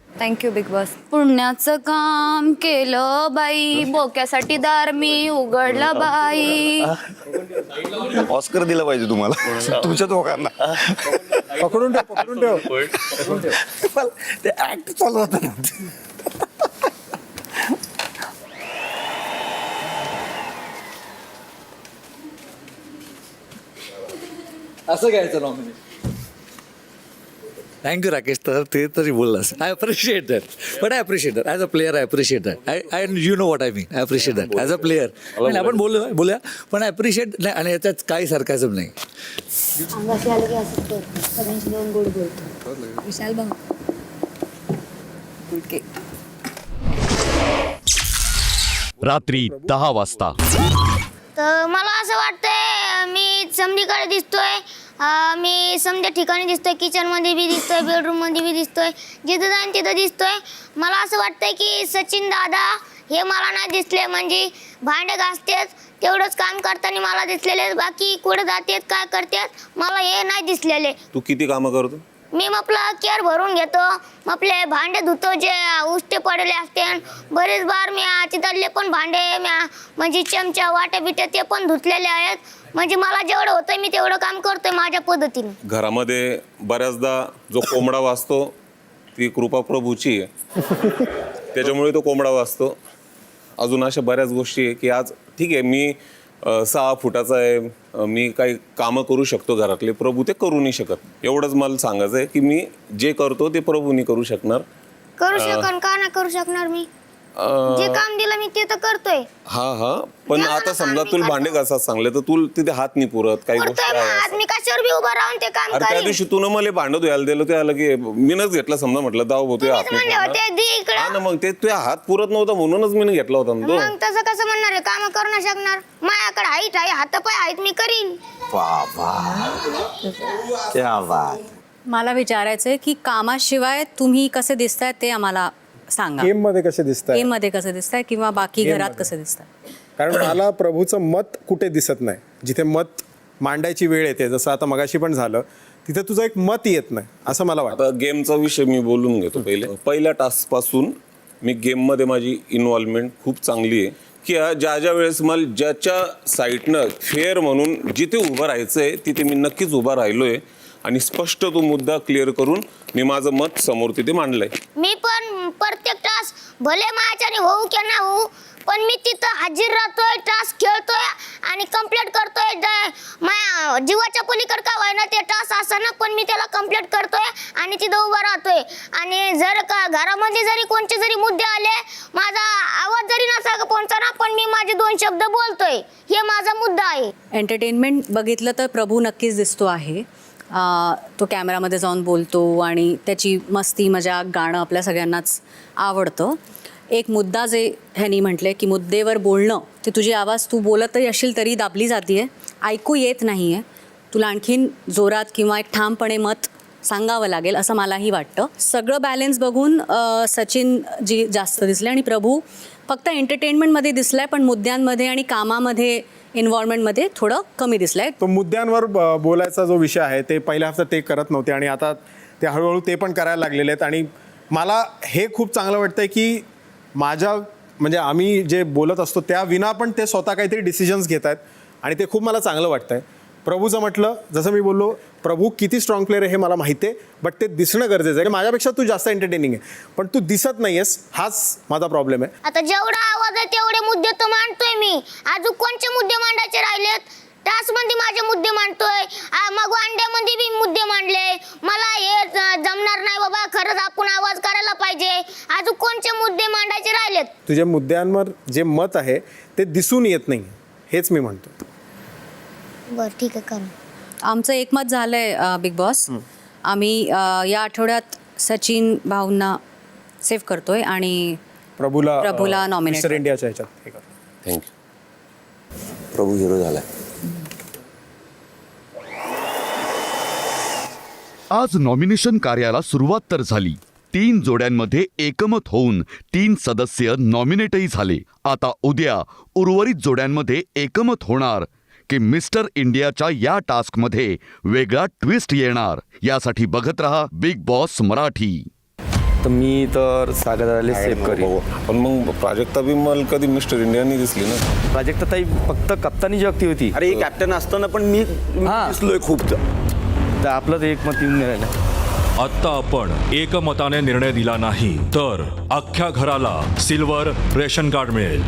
Thank you Bigg boss. पुण्याचं काम केलं बाई, बोक्यासाठी दार मी उघडला बाई. ऑस्कर दिलं पाहिजे तुम्हाला, तुमच्या दोघांना. पकडून ठेव. ते ऍक्ट चालू होतं ना. असं घ्यायचं नॉमिनेट. थँक्यू राकेश. तर ते तरी बोललास. I appreciate that. But I appreciate that as a player. I appreciate that. I you know what I mean. I appreciate that as a player. नाही आपण बोलूया, पण आय अप्रिशिएट नाही. आणि याच्यात काही सरकाजम नाही. अंगाशी आलं की असंच करतो, सगळ्यांशी 2 गोड बोलतो. विशाल बघ. रात्री 10 वाजता. तर मला असं वाटतंय मी समधीकडे दिसतोय, मी समध्या ठिकाणी दिसतोय, किचनमध्ये बी दिसतोय, बेडरूममध्ये बी दिसतोय, जिथं जाईन तिथं दिसतोय. मला असं वाटतंय की सचिन दादा हे मला नाही दिसले, म्हणजे भांडे घासतात तेवढंच काम करताना मला दिसलेले, बाकी कुठे जातात काय करतात मला हे नाही दिसलेले. तू किती कामं करतो? मी आपला केअर भरून घेतो, आपले भांडे धुतो जे उष्टे पडले असते. बरेच बार मी तिथले पण भांडे म्हणजे चमचा वाट्या बिट्या ते पण धुतलेले आहेत. म्हणजे मला जेवढं होतं मी तेवढं काम करतोय माझ्या पद्धतीने. घरामध्ये बऱ्याचदा जो कोंबडा वाजतो ती कृपा प्रभूची आहे, त्याच्यामुळे तो कोंबडा वाजतो. अजून अशा बऱ्याच गोष्टी आहे की आज ठीक आहे मी 6 फुटाचा आहे, मी काही कामं करू शकतो घरातले, प्रभू ते करू नाही शकत. एवढंच मला सांगायचं आहे की मी जे करतो ते प्रभू नाही करू शकणार. करू शकन का नाही करू शकणार मी? जे काम दिलं मी ते तर करतोय. हा पण आता समजा तुला भांडे घासायला सांगले तर तू तिथे हात नाही पुरत काही गोष्टी करतोय आहे. आज मी कशावर बी उभा राहून ते काम अरे त्या करीन. दिवशी तू मला भांडं धुवायला दिलं ते आलं की मीनच घेतला समजा म्हटलं दाव होतोय हात नाही म्हणले पुरणार. होते दे इकडं. हा ना मग ते तुझ्या हात पुरत नव्हता म्हणूनच मी घेतला होता ना तो. मग तसं कसं म्हणणार आहे? काम करू नाही शकणार. माझ्याकडे हाईट आहे, हातपाय आहेत, मी करीन. मला विचारायचंय की कामाशिवाय तुम्ही कसे दिसताय ते आम्हाला सांगा. गेम मध्ये कसे दिसतात, गेम मध्ये कसं दिसताय किंवा बाकी Game घरात मध्ये. कसं दिसताय? कारण मला प्रभूचं मत कुठे दिसत नाही. जिथे मत मांडायची वेळ येते, जसं आता मगाशी पण झालं, तिथे तुझं एक मत येत नाही असं मला वाटतं. आता गेमचा विषय मी बोलून घेतो. पहिल्या टास्क पासून मी गेममध्ये माझी इन्व्हॉल्वमेंट खूप चांगली आहे की ज्या वेळेस मला ज्याच्या साईडनं फेअर म्हणून जिथे उभं राहायचं आहे तिथे मी नक्कीच उभा राहिलोय आणि स्पष्ट तो मुद्दा क्लिअर करून मी माझं मत समोर तिथे मांडलंय. मी पण प्रत्येक टास्क भले माझ्याने होऊ की ना होऊ पण मी तिथं हजर राहतोय, टास्क खेळतोय आणि कंप्लीट करतोय. माझ्या जीवाच्या पलीकडे का व्हायना ते टास्क असताना पण मी त्याला कंप्लीट करतोय आणि तिथं उभा राहतोय. आणि जर का घरामध्ये जरी कोणते जरी मुद्दे आले, माझा आवाज जरी नसा पोहोचना पण मी माझे 2 शब्द बोलतोय, हे माझा मुद्दा आहे. एंटरटेनमेंट बघितलं तर प्रभू नक्कीच दिसतो आहे. तो कॅमेरामध्ये जाऊन बोलतो आणि त्याची मस्ती मजाक गाणं आपल्या सगळ्यांनाच आवडतं. एक मुद्दा जे ह्यांनी म्हटले की मुद्देवर बोलणं, ते तुझी आवाज तू बोलतही असशील तरी दाबली जाते, ऐकू येत नाही आहे, तुला आणखीन जोरात किंवा एक ठामपणे मत सांगावं लागेल असं मलाही वाटतं. सगळं बॅलन्स बघून सचिन जी जास्त दिसले आणि प्रभू फक्त एंटरटेनमेंटमध्ये दिसलाय पण मुद्द्यांमध्ये आणि कामामध्ये इन्व्हॉल्वमेंटमध्ये थोडं कमी दिसलंय. तो मुद्द्यांवर बोलायचा जो विषय आहे ते पहिल्या हफ्त्यात ते करत नव्हते आणि आता ते हळूहळू ते पण करायला लागलेले आहेत. आणि मला हे खूप चांगलं वाटतंय की माझ्या म्हणजे आम्ही जे बोलत असतो त्या विना पण ते स्वतः काहीतरी डिसिजन्स घेत आहेत आणि ते खूप मला चांगलं वाटतंय. प्रभूचं म्हटलं, जसं मी बोललो, प्रभू किती स्ट्रॉंग प्लेअर आहे हे मला माहिती आहे, बट ते दिसणं गरजेचं आहे. माझ्यापेक्षा तू जास्त एंटरटेनिंग आहे पण तू दिसत नाही आहेस, हाच माझा प्रॉब्लेम आहे. आता जेवढा आवाज आहे तेवढे मुद्दे तर मांडतोय मी. अजून कोणते मुद्दे मांडायचे राहिलेत? टास्कमध्ये माझे मुद्दे मांडतोय, मग अंड्यामध्ये बी मुद्दे मांडले. मला हे जमणार नाही बाबा, खरंच आपण आवाज करायला पाहिजे. अजून कोणते मुद्दे मांडायचे राहिलेत? तुझ्या मुद्द्यांवर जे मत आहे ते दिसून येत नाही, हेच मी म्हणतो. बरं ठीक आहे, करू. आमचं एकमत झालंय बिग बॉस. आम्ही या आठवड्यात सचिन भाऊंना सेव्ह करतोय आणि प्रभूला nominate मिस्टर इंडियाच्या ह्याच्यात हे करतो. थँक्यू. प्रभू हिरो झालाय. आज नॉमिनेशन कार्याला सुरुवात तर झाली. 3 जोड्यांमध्ये एकमत होऊन 3 सदस्य नॉमिनेटही झाले. आता उद्या उर्वरित जोड्यांमध्ये एकमत होणार की मिस्टर इंडियाच्या या टास्कमध्ये वेगळा ट्विस्ट येणार. यासाठी बघत रहा बिग बॉस मराठी. तर मी तर सागरला सेव्ह करेन. पण मग प्राजक्ता बी मला कधी मिस्टर इंडियानी दिसली ना. प्राजक्ता ताई फक्त कप्तानी जगती होती. अरे कॅप्टन असताना पण मी दिसलोय खूप. तर आपलं तर एकमत येऊन नाही राहिलं. आत्ता आपण एकमताने निर्णय दिला नाही तर अख्ख्या घराला सिल्वर रेशन कार्ड मिळेल.